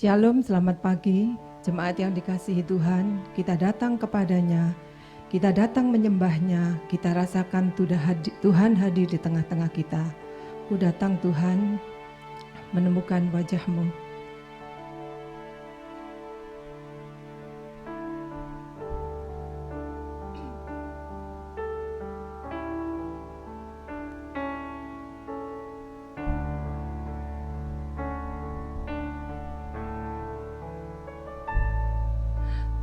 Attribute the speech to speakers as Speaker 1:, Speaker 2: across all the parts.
Speaker 1: Shalom, selamat pagi. Jemaat yang dikasihi Tuhan, kita datang kepadanya, kita datang menyembahnya, kita rasakan Tuhan hadir di tengah-tengah kita. Ku datang Tuhan, menemukan wajah-Mu.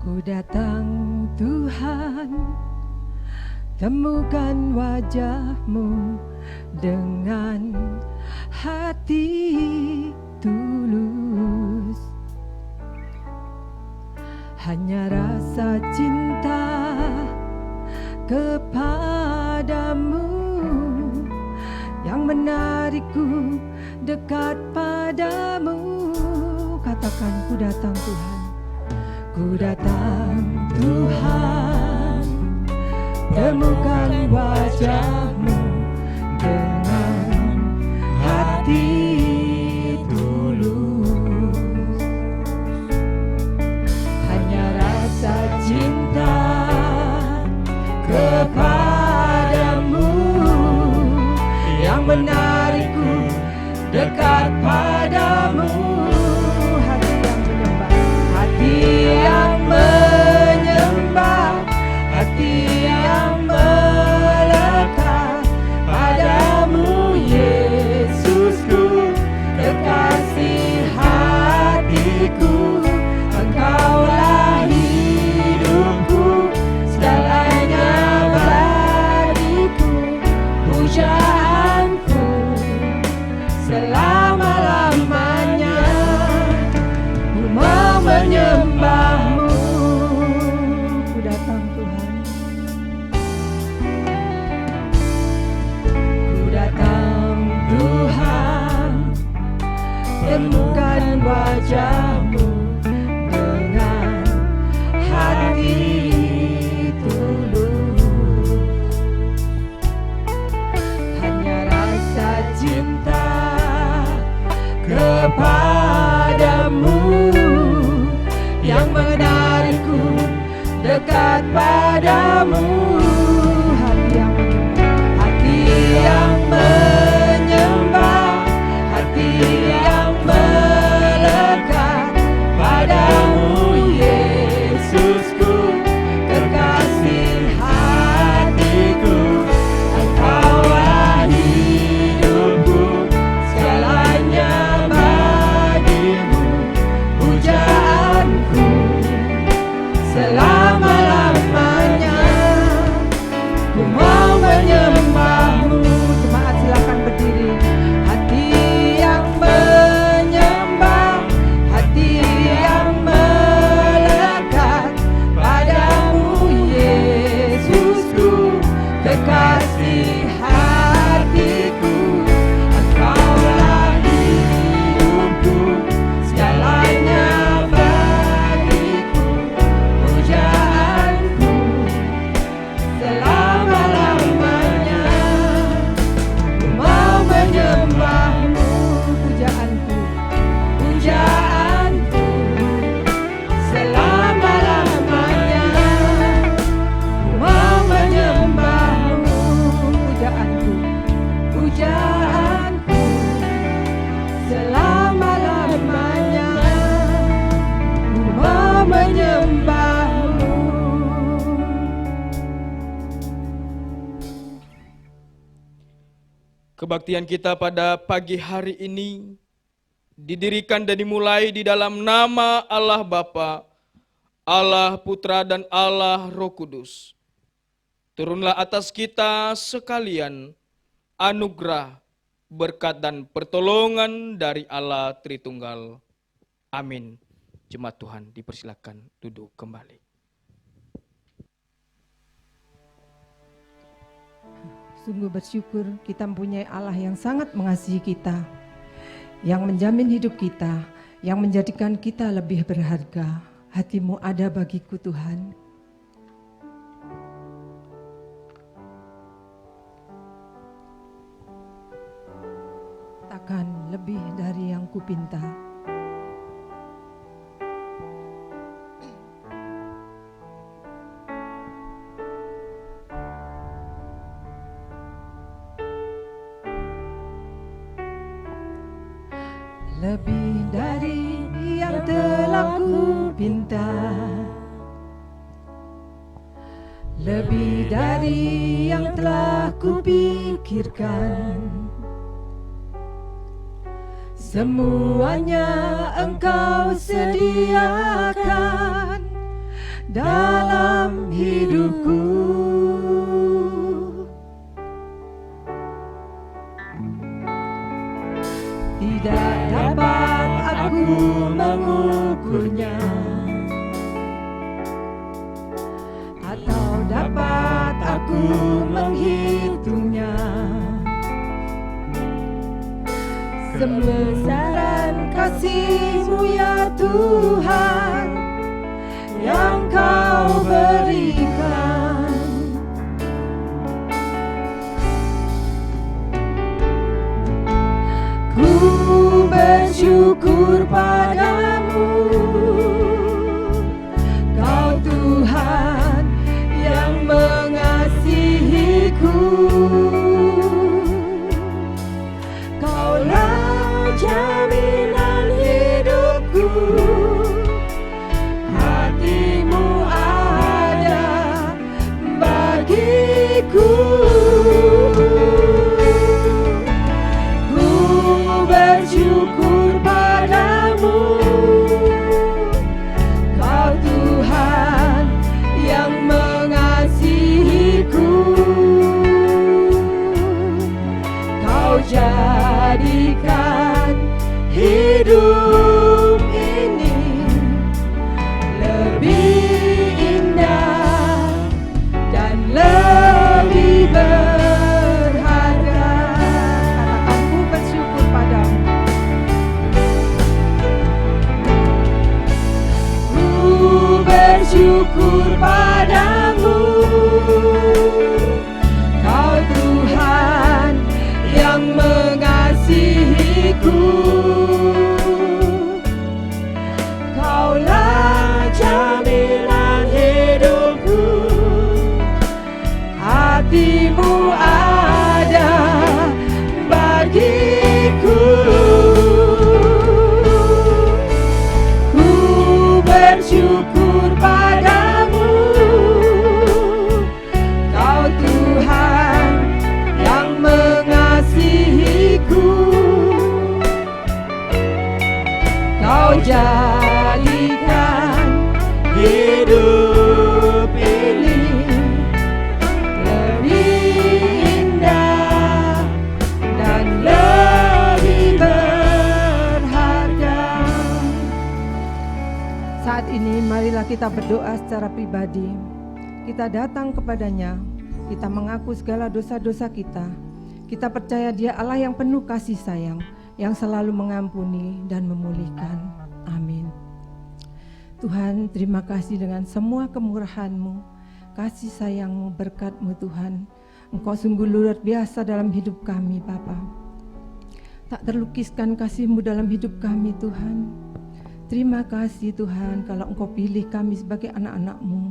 Speaker 1: Ku datang Tuhan, temukan wajah-Mu dengan hati tulus. Hanya rasa cinta kepadamu yang menarikku dekat padamu. Katakan, ku datang Tuhan. Ku datang Tuhan, temukan wajah-Mu dengan hati tulus. Hanya rasa cinta kepadamu yang menarikku dekat padamu. Yang menyembah, hati yang melekat padamu, Yesusku, kekasih hatiku. Engkaulah hidupku, segalanya bagiku, pujaanku selama-lamanya. Ku mau menyembah-Mu. Ku datang Tuhan. Ku datang Tuhan, temukan wajah-Mu dengan hati tulus. Hanya rasa cinta kepadamu yang menarikku dekat padamu. Hati yang menyembah, hati yang melekat padamu, Yesusku, kekasih hatiku. Engkaulah hidupku, segalanya bagimu, pujaanku selama-lamanya. Ku mau menyembah-Mu. Jemaat silakan berdiri. Hati yang menyembah, hati yang melekat padamu, Yesusku, kekasih hatiku. Engkaulah hidupku, segalanya bagiku, pujaanku selama-lamanya. Ku mau menyembah-Mu, pujaanku, pujaanku selama-lamanya. Ku mau menyembah-Mu, pujaanku, pujaanku selama-lamanya. Ku mau menyembah-Mu.
Speaker 2: Kebaktian kita pada pagi hari ini didirikan dan dimulai di dalam nama Allah Bapa, Allah Putra dan Allah Roh Kudus. Turunlah atas kita sekalian anugerah, berkat dan pertolongan dari Allah Tritunggal. Amin. Jemaat Tuhan dipersilakan duduk kembali.
Speaker 1: Sungguh bersyukur kita mempunyai Allah yang sangat mengasihi kita, yang menjamin hidup kita, yang menjadikan kita lebih berharga. Hati-Mu ada bagiku Tuhan. Takkan lebih dari yang kupinta. lebih dari yang telah ku pinta, lebih dari yang telah ku pikirkan. Semuanya Engkau sediakan dalam hidupku. Tidak dapat aku mengukurnya, atau dapat aku menghitungnya. Kebesaran kasih-Mu ya Tuhan yang Kau berikan. Ku bersyukur padamu, Kau Tuhan yang mengasihiku. Kaulah jaminan hidupku, hati-Mu ada bagiku. Ku bersyukur padamu, Kau Tuhan yang mengasihiku. Kau jadikan hidup ini lebih indah dan lebih berharga. Katakan, ku bersyukur padamu. Ku bersyukur padamu, Kau Tuhan yang mengasihiku. Kaulah jaminan hidupku, hati-Mu ada bagiku. Ku bersyukur padamu, Kau Tuhan yang mengasihiku. Kau jadikan hidup ini lebih indah dan lebih berharga. Saat ini marilah kita berdoa secara pribadi. Kita datang kepadanya, kita mengaku segala dosa-dosa kita. Kita percaya Dia Allah yang penuh kasih sayang, yang selalu mengampuni dan memulihkan. Amin. Tuhan, terima kasih dengan semua kemurahan-Mu, kasih sayang-Mu, berkat-Mu Tuhan. Engkau sungguh luar biasa dalam hidup kami Bapa. Tak terlukiskan kasih-Mu dalam hidup kami Tuhan. Terima kasih Tuhan kalau Engkau pilih kami sebagai anak-anak-Mu.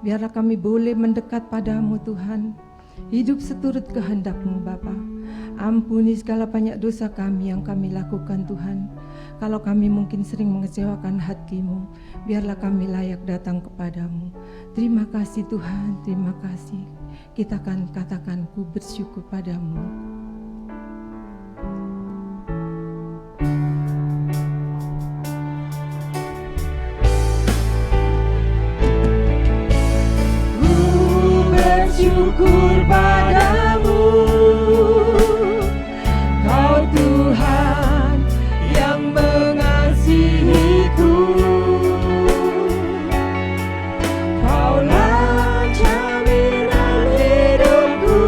Speaker 1: Biarlah kami boleh mendekat padamu Tuhan. Hidup seturut kehendak-Mu Bapa. Ampuni segala banyak dosa kami yang kami lakukan Tuhan. Kalau kami mungkin sering mengecewakan hati-Mu, biarlah kami layak datang kepadamu. Terima kasih Tuhan, terima kasih. Kita akan katakan, ku bersyukur padamu. Ku bersyukur padamu, Kau Tuhan yang mengasihiku. Kaulah jaminan hidupku,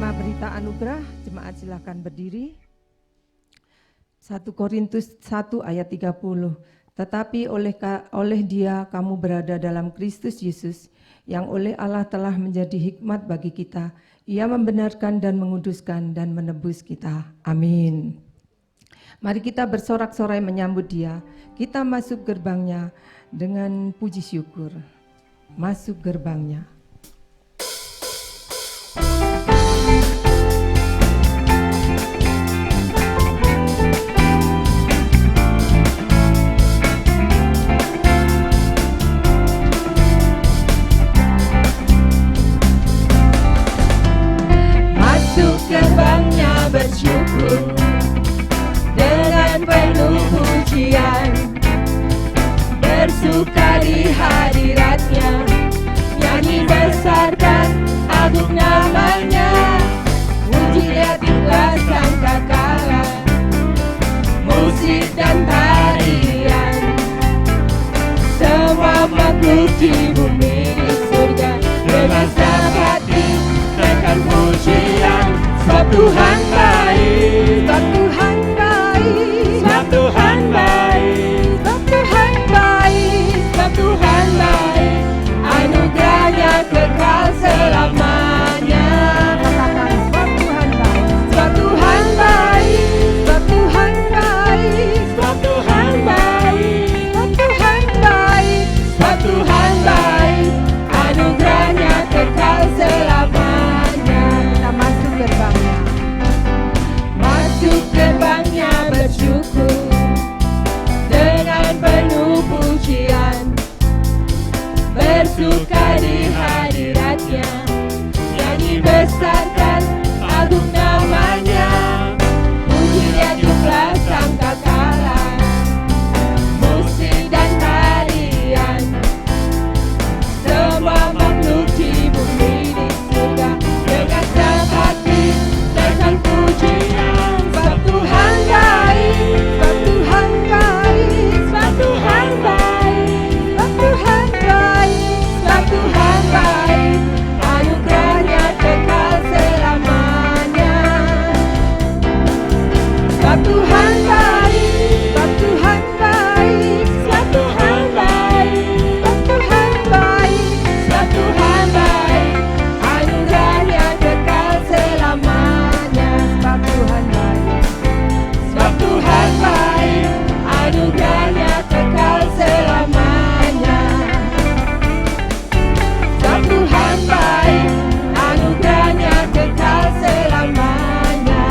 Speaker 1: Tema berita anugerah, jemaat silakan berdiri. 1 Korintus 1 ayat 30. Tetapi oleh Dia kamu berada dalam Kristus Yesus, yang oleh Allah telah menjadi hikmat bagi kita. Ia membenarkan dan menguduskan dan menebus kita. Amin. Mari kita bersorak-sorai menyambut Dia. Kita masuk gerbangnya dengan puji syukur. Masuk gerbangnya.
Speaker 3: Gerbangnya bersyukur dengan penuh pujian, bersuka di hadiratnya, nyanyi besarkan agung namanya, puji lihatlah sangkakala, musik dan tarian, semua makhluk di bumi di surga dengan senang hati naikkan pujian. Sebab Tuhan baik, sebab Tuhan baik, sebab Tuhan baik, sebab Tuhan baik, sebab Tuhan baik, anugerahnya kekal selamanya. Katakan sebab Tuhan baik, sebab Tuhan baik, sebab Tuhan baik, sebab Tuhan baik, sebab Tuhan baik, sebab Tuhan baik, anugerahnya kekal selamanya. Kita masuk gerbangnya. Masuk gerbangnya bersyukur dengan penuh pujian, bersuka di hadiratnya, nyanyi besarkan agung namanya, puji dia jumlah sangkakala, musik dan tarian, semua makhluk di bumi di surga dengan senang hati naikkan pujian. Sebab Tuhan baik, sebab Tuhan baik, sebab Tuhan baik, sebab Tuhan baik, sebab Tuhan baik, anugerahnya kekal selamanya. Sebab Tuhan baik, sebab Tuhan baik, sebab Tuhan baik, sebab Tuhan baik, sebab Tuhan baik, anugerahnya kekal selamanya. Sebab Tuhan baik, sebab Tuhan baik, anugerahnya kekal selamanya. Sebab Tuhan baik, anugerahnya kekal selamanya.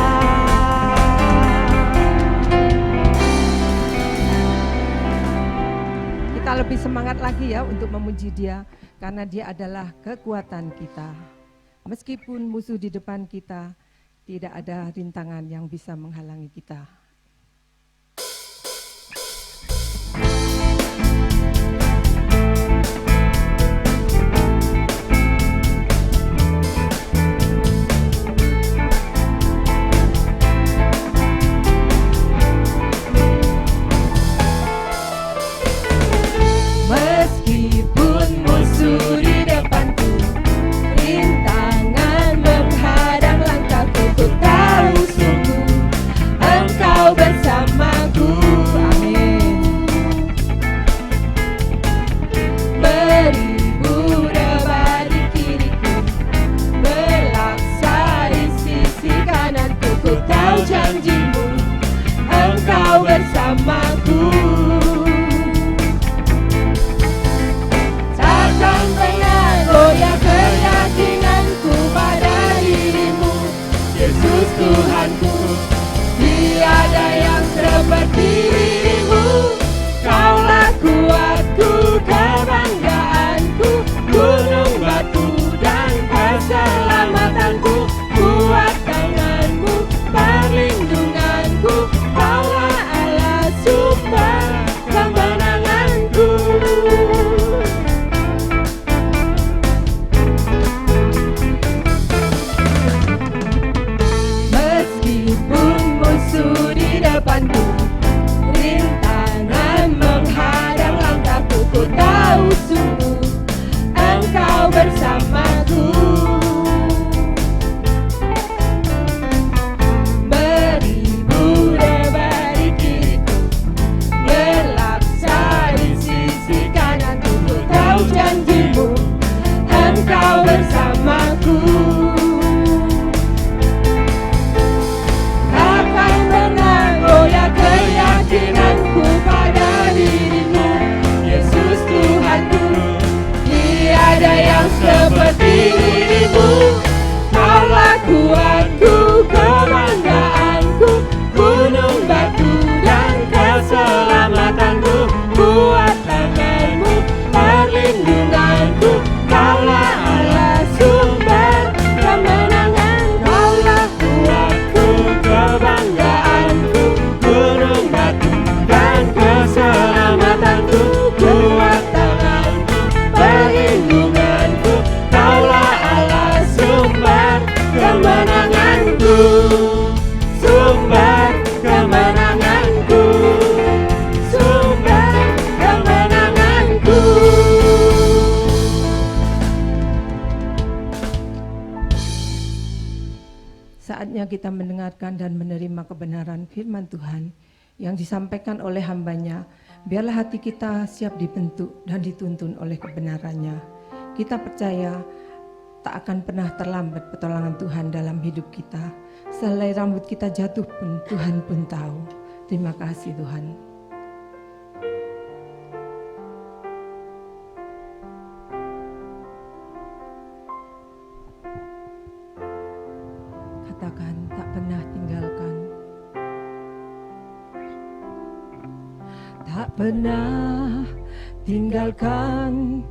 Speaker 1: Kita lebih semangat lagi ya untuk memuji Dia, karena Dia adalah kekuatan kita. Meskipun musuh di depan kita, tidak ada rintangan yang bisa menghalangi kita.
Speaker 3: Meskipun musuh di depanku, rintangan menghadang langkahku, ku tahu sungguh Engkau
Speaker 1: saatnya kita mendengarkan dan menerima kebenaran firman Tuhan yang disampaikan oleh hamba-Nya. Biarlah hati kita siap dibentuk dan dituntun oleh kebenarannya. Kita percaya tak akan pernah terlambat pertolongan Tuhan dalam hidup kita. Selai rambut kita jatuh pun Tuhan pun tahu. Terima kasih Tuhan. Katakan tak pernah tinggalkan. Tak pernah tinggalkan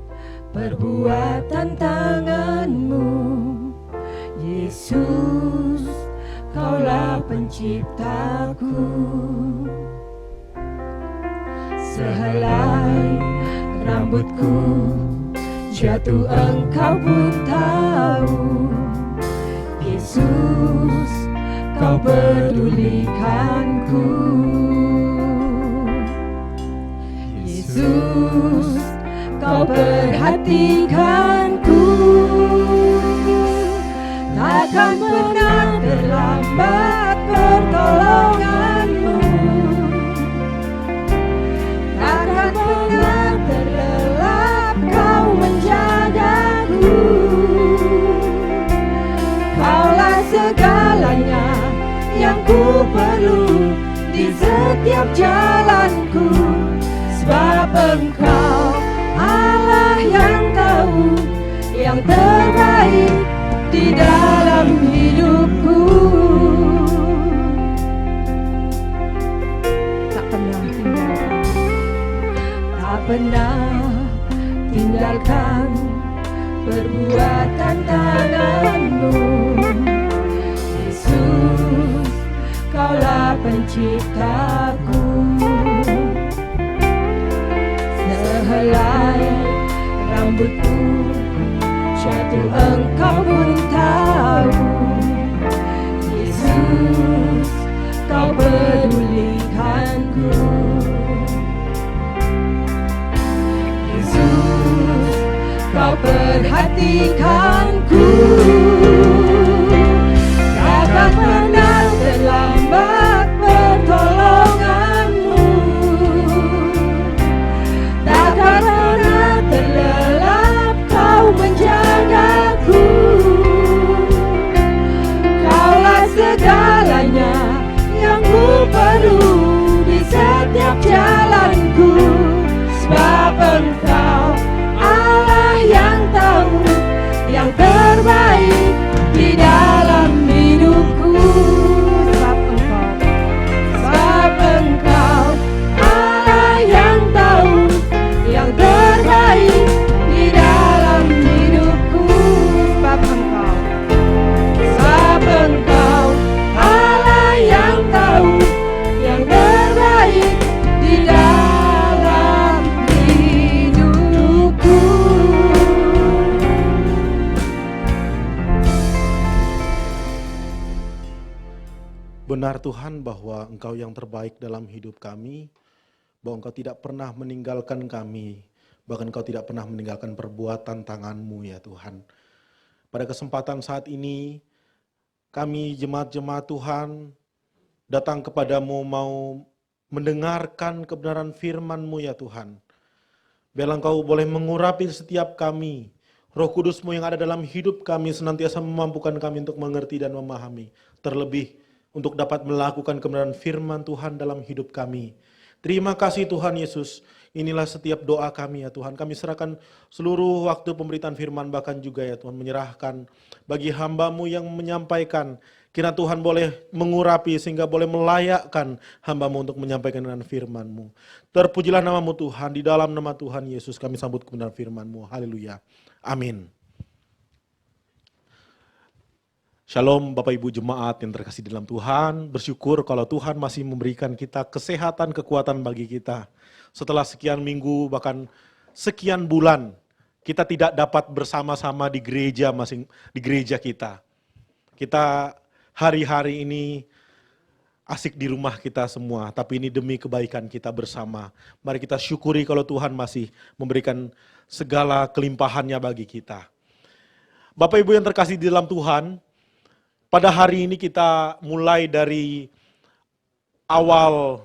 Speaker 1: perbuatan tanganmu, Yesus, Kaulah penciptaku. Sehelai rambutku jatuh Engkau pun tahu, Yesus, Kau pedulikanku. Yesus, Kau perhatikanku. Takkan pernah terlambat pertolonganmu, takkan pernah terlelap Kau menjagaku. Kaulah segalanya yang ku perlu di setiap jalanku, sebab Engkau Allah yang tahu yang terbaik di dalam hidupku. Tak pernah tinggalkan, tak pernah tinggalkan perbuatan tanganmu, Yesus, Kaulah penciptaku. Sehelai rambutku jatuh Engkau pun tahu, Yesus, Kau pedulikanku. Yesus, Kau perhatikanku. Takkan pernah terlambat pertolonganmu, takkan pernah terlelap Kau menjagaku. Kaulah segalanya yang ku perlu di setiap jalanku, sebab Engkau Allah yang tahu yang terbaik di dalam hidupku. Sebab Engkau Allah yang tahu yang terbaik di dalam hidupku. Sebab Engkau Allah yang tahu yang terbaik di dalam hidupku.
Speaker 4: Benar Tuhan bahwa Engkau yang terbaik dalam hidup kami, bahwa Engkau tidak pernah meninggalkan kami, bahkan Engkau tidak pernah meninggalkan perbuatan tangan-Mu ya Tuhan. Pada kesempatan saat ini, kami jemaat-jemaat Tuhan datang kepadamu mau mendengarkan kebenaran firman-Mu ya Tuhan. Biarlah Engkau boleh mengurapi setiap kami, Roh Kudus-Mu yang ada dalam hidup kami senantiasa memampukan kami untuk mengerti dan memahami, terlebih untuk dapat melakukan kebenaran firman Tuhan dalam hidup kami. Terima kasih Tuhan Yesus, inilah setiap doa kami ya Tuhan. Kami serahkan seluruh waktu pemberitaan firman, bahkan juga ya Tuhan menyerahkan bagi hamba-Mu yang menyampaikan. Kiranya Tuhan boleh mengurapi sehingga boleh melayakkan hamba-Mu untuk menyampaikan dengan firman-Mu. Terpujilah nama-Mu Tuhan, di dalam nama Tuhan Yesus kami sambut kebenaran firman-Mu. Haleluya. Amin. Shalom Bapak Ibu Jemaat yang terkasih dalam Tuhan, bersyukur kalau Tuhan masih memberikan kita kesehatan, kekuatan bagi kita. Setelah sekian minggu, bahkan sekian bulan, kita tidak dapat bersama-sama di gereja kita. Kita hari-hari ini asik di rumah kita semua, tapi ini demi kebaikan kita bersama. Mari kita syukuri kalau Tuhan masih memberikan segala kelimpahannya bagi kita. Bapak Ibu yang terkasih di dalam Tuhan, pada hari ini kita mulai dari awal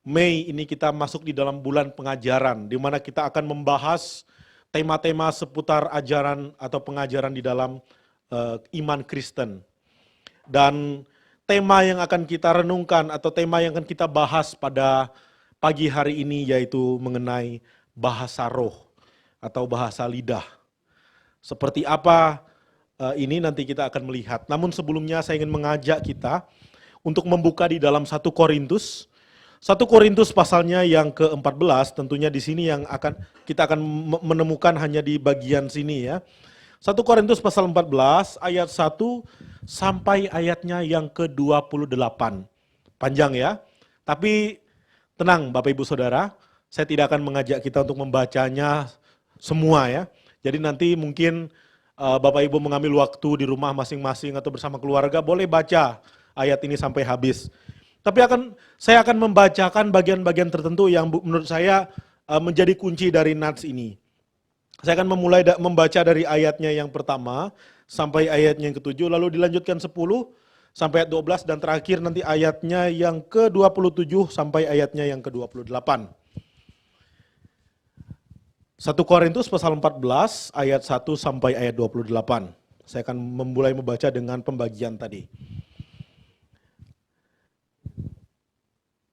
Speaker 4: Mei ini kita masuk di dalam bulan pengajaran, di mana kita akan membahas tema-tema seputar ajaran atau pengajaran di dalam iman Kristen. Dan tema yang akan kita renungkan atau tema yang akan kita bahas pada pagi hari ini yaitu mengenai bahasa roh atau bahasa lidah. Seperti apa ini nanti kita akan melihat. Namun sebelumnya saya ingin mengajak kita untuk membuka di dalam 1 Korintus. 1 Korintus pasalnya yang ke-14, tentunya di sini yang kita akan menemukan hanya di bagian sini ya. 1 Korintus pasal 14 ayat 1 sampai ayatnya yang ke-28. Panjang ya. Tapi tenang Bapak Ibu Saudara, saya tidak akan mengajak kita untuk membacanya semua ya. Jadi nanti mungkin Bapak Ibu mengambil waktu di rumah masing-masing atau bersama keluarga, boleh baca ayat ini sampai habis. Tapi saya akan membacakan bagian-bagian tertentu yang menurut saya menjadi kunci dari nats ini. Saya akan memulai membaca dari ayatnya yang pertama sampai ayatnya yang ke-7, lalu dilanjutkan 10 sampai ayat 12, dan terakhir nanti ayatnya yang ke-27 sampai ayatnya yang ke-28. 1 Korintus pasal 14 ayat 1 sampai ayat 28. Saya akan memulai membaca dengan pembagian tadi.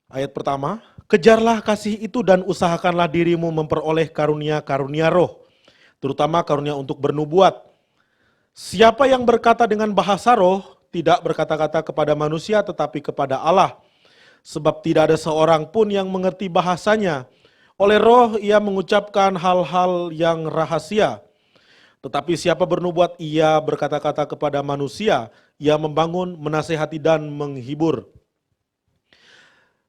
Speaker 4: Ayat pertama, kejarlah kasih itu dan usahakanlah dirimu memperoleh karunia-karunia roh, terutama karunia untuk bernubuat. Siapa yang berkata dengan bahasa roh, tidak berkata-kata kepada manusia tetapi kepada Allah. Sebab tidak ada seorang pun yang mengerti bahasanya. Oleh roh ia mengucapkan hal-hal yang rahasia. Tetapi siapa bernubuat ia berkata-kata kepada manusia, ia membangun, menasehati dan menghibur.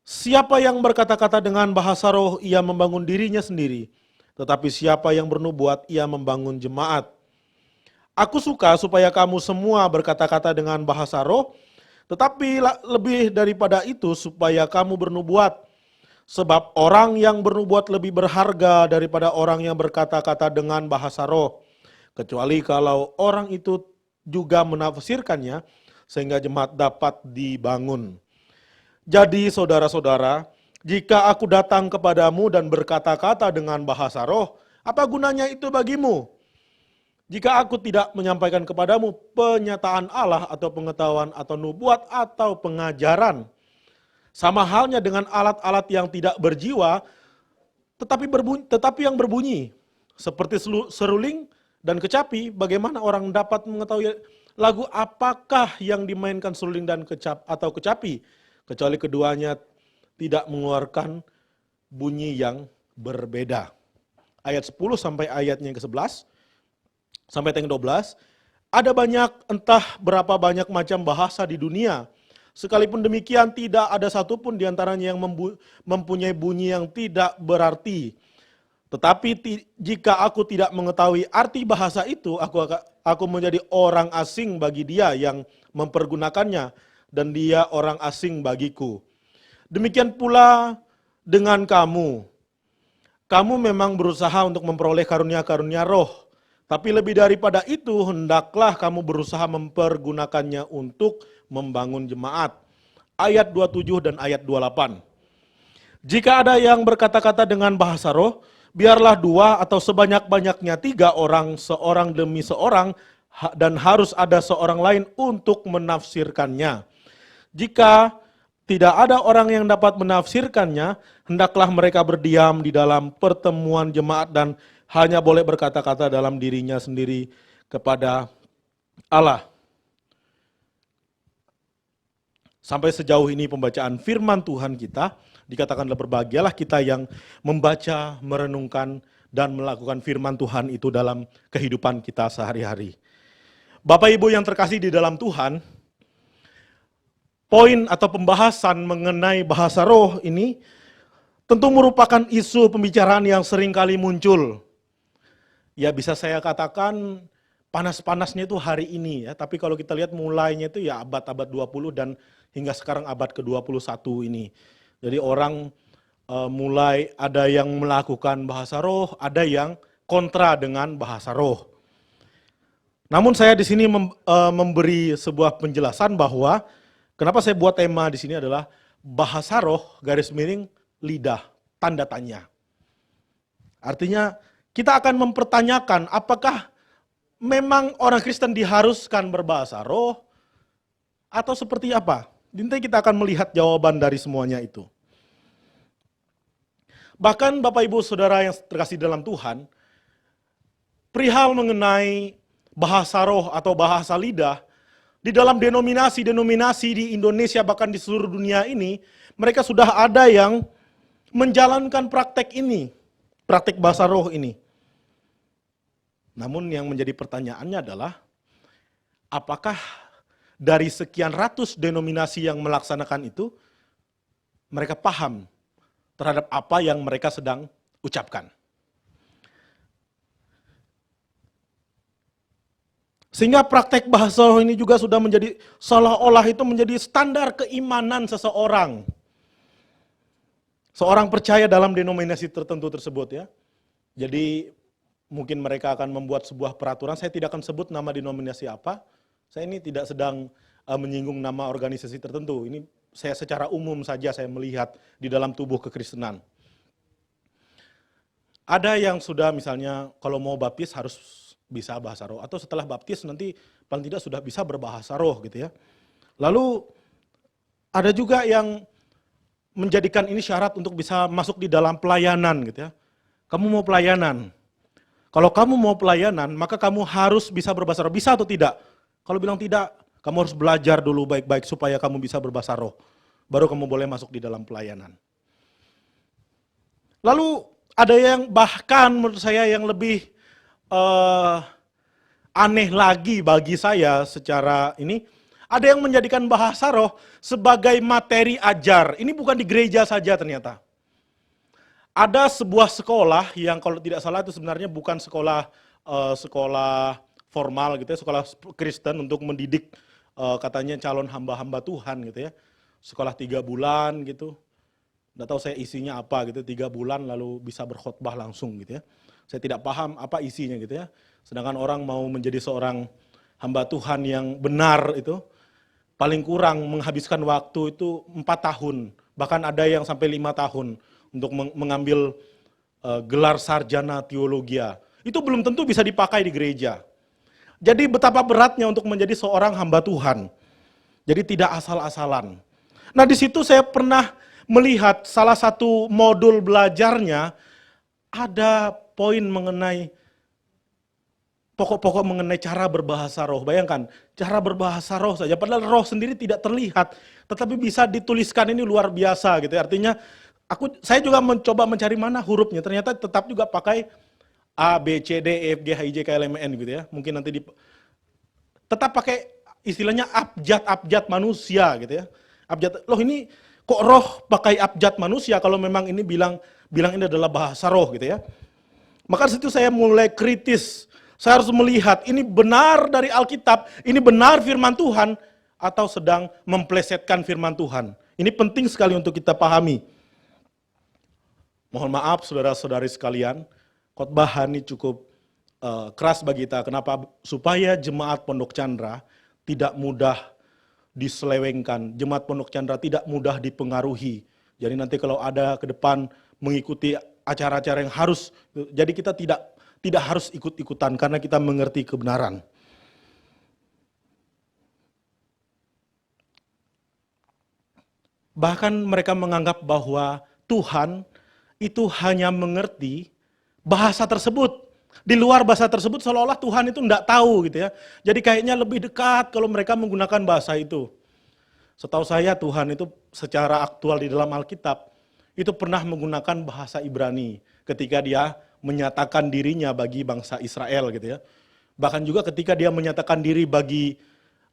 Speaker 4: Siapa yang berkata-kata dengan bahasa roh ia membangun dirinya sendiri. Tetapi siapa yang bernubuat ia membangun jemaat. Aku suka supaya kamu semua berkata-kata dengan bahasa roh, tetapi lebih daripada itu supaya kamu bernubuat. Sebab orang yang bernubuat lebih berharga daripada orang yang berkata-kata dengan bahasa roh. Kecuali kalau orang itu juga menafsirkannya sehingga jemaat dapat dibangun. Jadi saudara-saudara, jika aku datang kepadamu dan berkata-kata dengan bahasa roh, apa gunanya itu bagimu? Jika aku tidak menyampaikan kepadamu penyataan Allah atau pengetahuan atau nubuat atau pengajaran, sama halnya dengan alat-alat yang tidak berjiwa, tetapi yang berbunyi, seperti seruling dan kecapi. Bagaimana orang dapat mengetahui lagu apakah yang dimainkan seruling dan kecapi, kecuali keduanya tidak mengeluarkan bunyi yang berbeda. Ayat 10 sampai ayatnya yang ke-11, sampai yang ke-12, ada banyak, entah berapa banyak macam bahasa di dunia. Sekalipun demikian tidak ada satupun di antaranya yang mempunyai bunyi yang tidak berarti. Tetapi jika aku tidak mengetahui arti bahasa itu, aku menjadi orang asing bagi dia yang mempergunakannya, dan dia orang asing bagiku. Demikian pula dengan kamu. Kamu memang berusaha untuk memperoleh karunia-karunia roh, tapi lebih daripada itu hendaklah kamu berusaha mempergunakannya untuk membangun jemaat. Ayat 27 dan ayat 28. Jika ada yang berkata-kata dengan bahasa roh, biarlah 2 atau sebanyak-banyaknya 3 orang, seorang demi seorang, dan harus ada seorang lain untuk menafsirkannya. Jika tidak ada orang yang dapat menafsirkannya, hendaklah mereka berdiam di dalam pertemuan jemaat dan hanya boleh berkata-kata dalam dirinya sendiri kepada Allah. Sampai sejauh ini pembacaan firman Tuhan kita, dikatakanlah berbahagialah kita yang membaca, merenungkan, dan melakukan firman Tuhan itu dalam kehidupan kita sehari-hari. Bapak Ibu yang terkasih di dalam Tuhan, poin atau pembahasan mengenai bahasa roh ini tentu merupakan isu pembicaraan yang sering kali muncul. Ya bisa saya katakan panas-panasnya itu hari ini ya, tapi kalau kita lihat mulainya itu ya abad-abad 20 dan hingga sekarang abad ke-21 ini. Jadi orang mulai ada yang melakukan bahasa roh, ada yang kontra dengan bahasa roh. Namun saya di sini memberi sebuah penjelasan bahwa kenapa saya buat tema di sini adalah bahasa roh garis miring lidah tanda tanya. Artinya kita akan mempertanyakan apakah memang orang Kristen diharuskan berbahasa roh atau seperti apa. Nanti kita akan melihat jawaban dari semuanya itu. Bahkan Bapak Ibu Saudara yang terkasih dalam Tuhan, perihal mengenai bahasa roh atau bahasa lidah, di dalam denominasi-denominasi di Indonesia bahkan di seluruh dunia ini, mereka sudah ada yang menjalankan praktek ini, praktek bahasa roh ini. Namun yang menjadi pertanyaannya adalah, apakah dari sekian ratus denominasi yang melaksanakan itu, mereka paham terhadap apa yang mereka sedang ucapkan. Sehingga praktek bahasa roh ini juga sudah menjadi, seolah-olah itu menjadi standar keimanan seseorang. Seorang percaya dalam denominasi tertentu tersebut ya. Jadi mungkin mereka akan membuat sebuah peraturan, saya tidak akan sebut nama denominasi apa. Saya ini tidak sedang menyinggung nama organisasi tertentu. Ini saya secara umum saja saya melihat di dalam tubuh kekristenan. Ada yang sudah misalnya kalau mau baptis harus bisa bahasa roh, atau setelah baptis nanti paling tidak sudah bisa berbahasa roh gitu ya. Lalu ada juga yang menjadikan ini syarat untuk bisa masuk di dalam pelayanan gitu ya. Kamu mau pelayanan, kalau kamu mau pelayanan maka kamu harus bisa berbahasa roh, bisa atau tidak? Kalau bilang tidak, kamu harus belajar dulu baik-baik supaya kamu bisa berbahasa roh, baru kamu boleh masuk di dalam pelayanan. Lalu ada yang bahkan menurut saya yang lebih aneh lagi bagi saya secara ini, ada yang menjadikan bahasa roh sebagai materi ajar. Ini bukan di gereja saja ternyata. Ada sebuah sekolah yang kalau tidak salah itu sebenarnya bukan sekolah formal gitu ya, sekolah Kristen untuk mendidik katanya calon hamba-hamba Tuhan gitu ya. Sekolah 3 bulan gitu. Nggak tahu saya isinya apa gitu, 3 bulan lalu bisa berkhotbah langsung gitu ya. Saya tidak paham apa isinya gitu ya. Sedangkan orang mau menjadi seorang hamba Tuhan yang benar itu, paling kurang menghabiskan waktu itu 4 tahun. Bahkan ada yang sampai 5 tahun untuk mengambil gelar sarjana teologia. Itu belum tentu bisa dipakai di gereja. Jadi betapa beratnya untuk menjadi seorang hamba Tuhan. Jadi tidak asal-asalan. Nah di situ saya pernah melihat salah satu modul belajarnya, ada poin mengenai pokok-pokok mengenai cara berbahasa roh. Bayangkan, cara berbahasa roh saja, padahal roh sendiri tidak terlihat, tetapi bisa dituliskan, ini luar biasa gitu. Artinya, saya juga mencoba mencari mana hurufnya, ternyata tetap juga pakai A, B, C, D, E, F, G, H, I, J, K, L, M, N gitu ya. Mungkin nanti tetap pakai istilahnya abjad manusia gitu ya. Abjad, loh ini kok roh pakai abjad manusia kalau memang ini bilang ini adalah bahasa roh gitu ya. Maka situ saya mulai kritis. Saya harus melihat ini benar dari Alkitab, ini benar firman Tuhan atau sedang memplesetkan firman Tuhan. Ini penting sekali untuk kita pahami. Mohon maaf saudara-saudari sekalian, khotbah ini cukup keras bagi kita. Kenapa? Supaya jemaat Pondok Chandra tidak mudah diselewengkan, jemaat Pondok Chandra tidak mudah dipengaruhi. Jadi nanti kalau ada ke depan mengikuti acara-acara yang harus, jadi kita tidak harus ikut-ikutan karena kita mengerti kebenaran. Bahkan mereka menganggap bahwa Tuhan itu hanya mengerti bahasa tersebut. Di luar bahasa tersebut seolah-olah Tuhan itu enggak tahu gitu ya. Jadi kayaknya lebih dekat kalau mereka menggunakan bahasa itu. Setahu saya Tuhan itu secara aktual di dalam Alkitab itu pernah menggunakan bahasa Ibrani ketika dia menyatakan dirinya bagi bangsa Israel gitu ya. Bahkan juga ketika dia menyatakan diri bagi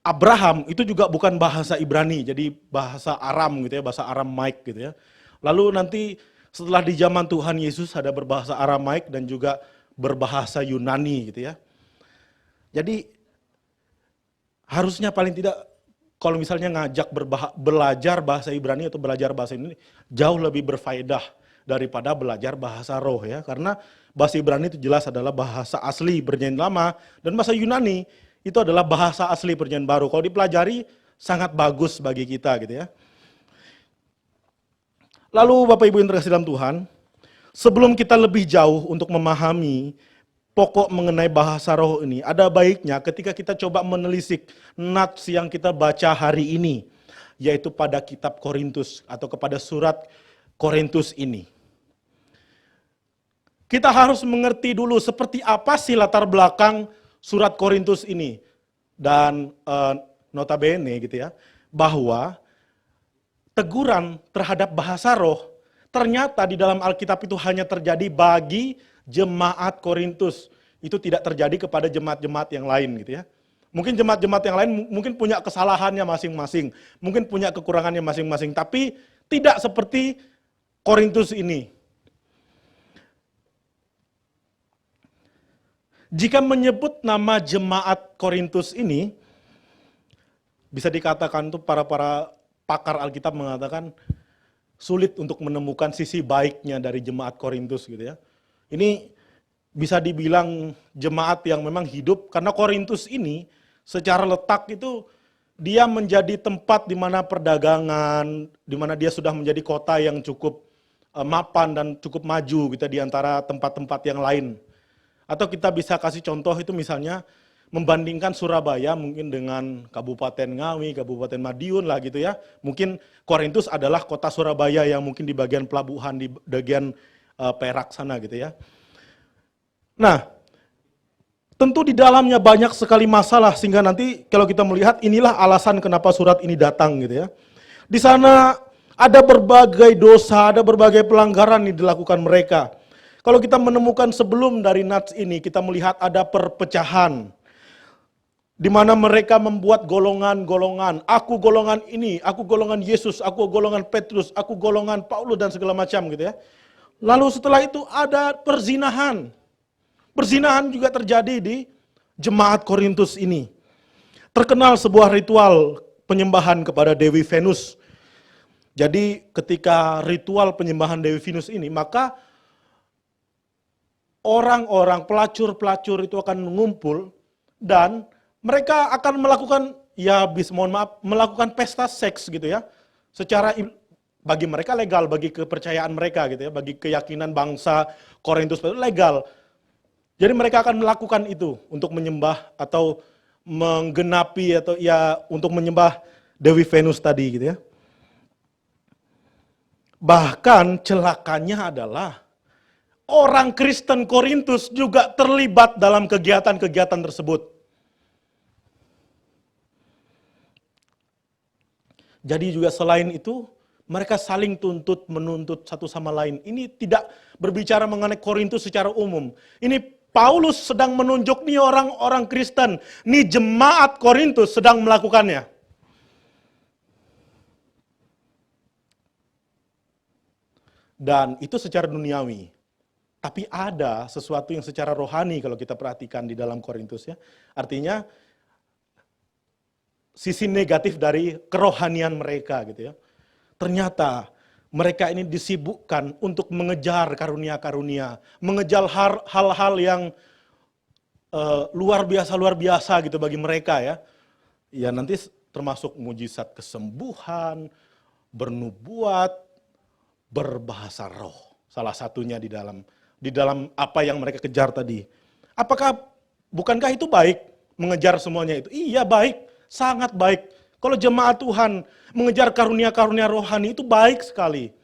Speaker 4: Abraham itu juga bukan bahasa Ibrani, jadi bahasa Aram gitu ya, bahasa Aramaik gitu ya. Lalu nanti setelah di zaman Tuhan Yesus ada berbahasa Aramaik dan juga berbahasa Yunani gitu ya. Jadi harusnya paling tidak kalau misalnya ngajak belajar bahasa Ibrani atau belajar bahasa ini jauh lebih berfaedah daripada belajar bahasa roh ya. Karena Bahasa Ibrani itu jelas adalah bahasa asli Perjanjian Lama, dan bahasa Yunani itu adalah bahasa asli Perjanjian Baru. Kalau dipelajari sangat bagus bagi kita gitu ya. Lalu Bapak Ibu yang terkasih dalam Tuhan, sebelum kita lebih jauh untuk memahami pokok mengenai bahasa roh ini, ada baiknya ketika kita coba menelisik nats yang kita baca hari ini, yaitu pada kitab Korintus atau kepada surat Korintus ini. Kita harus mengerti dulu seperti apa sih latar belakang surat Korintus ini. Dan notabene gitu ya, bahwa teguran terhadap bahasa roh ternyata di dalam Alkitab itu hanya terjadi bagi jemaat Korintus. Itu tidak terjadi kepada jemaat-jemaat yang lain gitu ya. Mungkin jemaat-jemaat yang lain mungkin punya kesalahannya masing-masing, mungkin punya kekurangannya masing-masing, tapi tidak seperti Korintus ini. Jika menyebut nama jemaat Korintus ini, bisa dikatakan tuh para pakar Alkitab mengatakan sulit untuk menemukan sisi baiknya dari jemaat Korintus gitu ya. Ini bisa dibilang jemaat yang memang hidup, karena Korintus ini secara letak itu dia menjadi tempat di mana perdagangan, di mana dia sudah menjadi kota yang cukup mapan dan cukup maju gitu di antara tempat-tempat yang lain. Atau kita bisa kasih contoh itu misalnya membandingkan Surabaya mungkin dengan Kabupaten Ngawi, Kabupaten Madiun lah gitu ya. Mungkin Korintus adalah kota Surabaya yang mungkin di bagian pelabuhan, di bagian Perak sana gitu ya. Nah, tentu di dalamnya banyak sekali masalah sehingga nanti kalau kita melihat inilah alasan kenapa surat ini datang gitu ya. Di sana ada berbagai dosa, ada berbagai pelanggaran yang dilakukan mereka. Kalau kita menemukan sebelum dari nats ini, kita melihat ada perpecahan. Di mana mereka membuat golongan-golongan. Aku golongan ini, aku golongan Yesus, aku golongan Petrus, aku golongan Paulus dan segala macam gitu ya. Lalu setelah itu ada perzinahan. Perzinahan juga terjadi di jemaat Korintus ini. Terkenal sebuah ritual penyembahan kepada Dewi Venus. Jadi ketika ritual penyembahan Dewi Venus ini, maka orang-orang pelacur-pelacur itu akan mengumpul dan mereka akan melakukan, melakukan pesta seks gitu ya. Secara bagi mereka legal, bagi kepercayaan mereka gitu ya, bagi keyakinan bangsa Korintus itu legal. Jadi mereka akan melakukan itu untuk menyembah atau menggenapi atau ya untuk menyembah Dewi Venus tadi gitu ya. Bahkan celakanya adalah orang Kristen Korintus juga terlibat dalam kegiatan-kegiatan tersebut. Jadi juga selain itu, mereka saling menuntut satu sama lain. Ini tidak berbicara mengenai Korintus secara umum. Ini Paulus sedang menunjuk nih orang-orang Kristen. Nih jemaat Korintus sedang melakukannya. Dan itu secara duniawi. Tapi ada sesuatu yang secara rohani kalau kita perhatikan di dalam Korintus ya. Artinya sisi negatif dari kerohanian mereka gitu ya. Ternyata mereka ini disibukkan untuk mengejar karunia-karunia, mengejar hal-hal yang luar biasa gitu bagi mereka ya. Ya nanti termasuk mujizat kesembuhan, bernubuat, berbahasa roh. Salah satunya di dalam apa yang mereka kejar tadi. Bukankah itu baik mengejar semuanya itu? Iya baik, sangat baik. Kalau jemaat Tuhan mengejar karunia-karunia rohani itu baik sekali.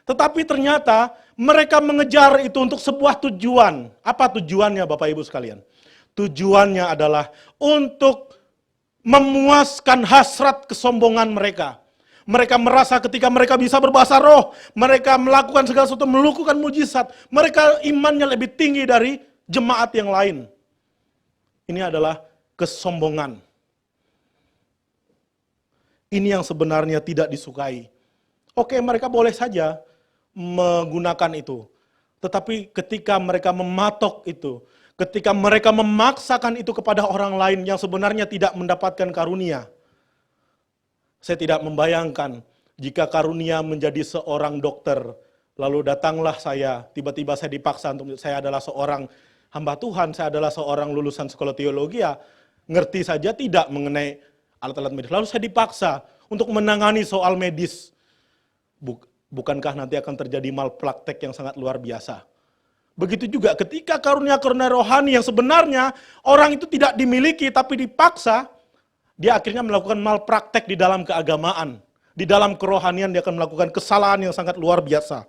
Speaker 4: Tetapi ternyata mereka mengejar itu untuk sebuah tujuan. Apa tujuannya Bapak Ibu sekalian? Tujuannya adalah untuk memuaskan hasrat kesombongan mereka. Mereka merasa ketika mereka bisa berbahasa roh, mereka melakukan segala sesuatu, melakukan mujizat, mereka imannya lebih tinggi dari jemaat yang lain. Ini adalah kesombongan. Ini yang sebenarnya tidak disukai. Oke, mereka boleh saja menggunakan itu. Tetapi ketika mereka mematok itu, ketika mereka memaksakan itu kepada orang lain yang sebenarnya tidak mendapatkan karunia, saya tidak membayangkan jika karunia menjadi seorang dokter, Lalu datanglah saya, tiba-tiba saya dipaksa untuk saya adalah seorang hamba Tuhan, saya adalah seorang lulusan sekolah teologi, ya ngerti saja tidak mengenai alat-alat medis. Lalu saya dipaksa untuk menangani soal medis. Bukankah nanti akan terjadi malpraktek yang sangat luar biasa? Begitu juga ketika karunia-karunia rohani yang sebenarnya orang itu tidak dimiliki tapi dipaksa, dia akhirnya melakukan malpraktek di dalam keagamaan. Di dalam kerohanian dia akan melakukan kesalahan yang sangat luar biasa.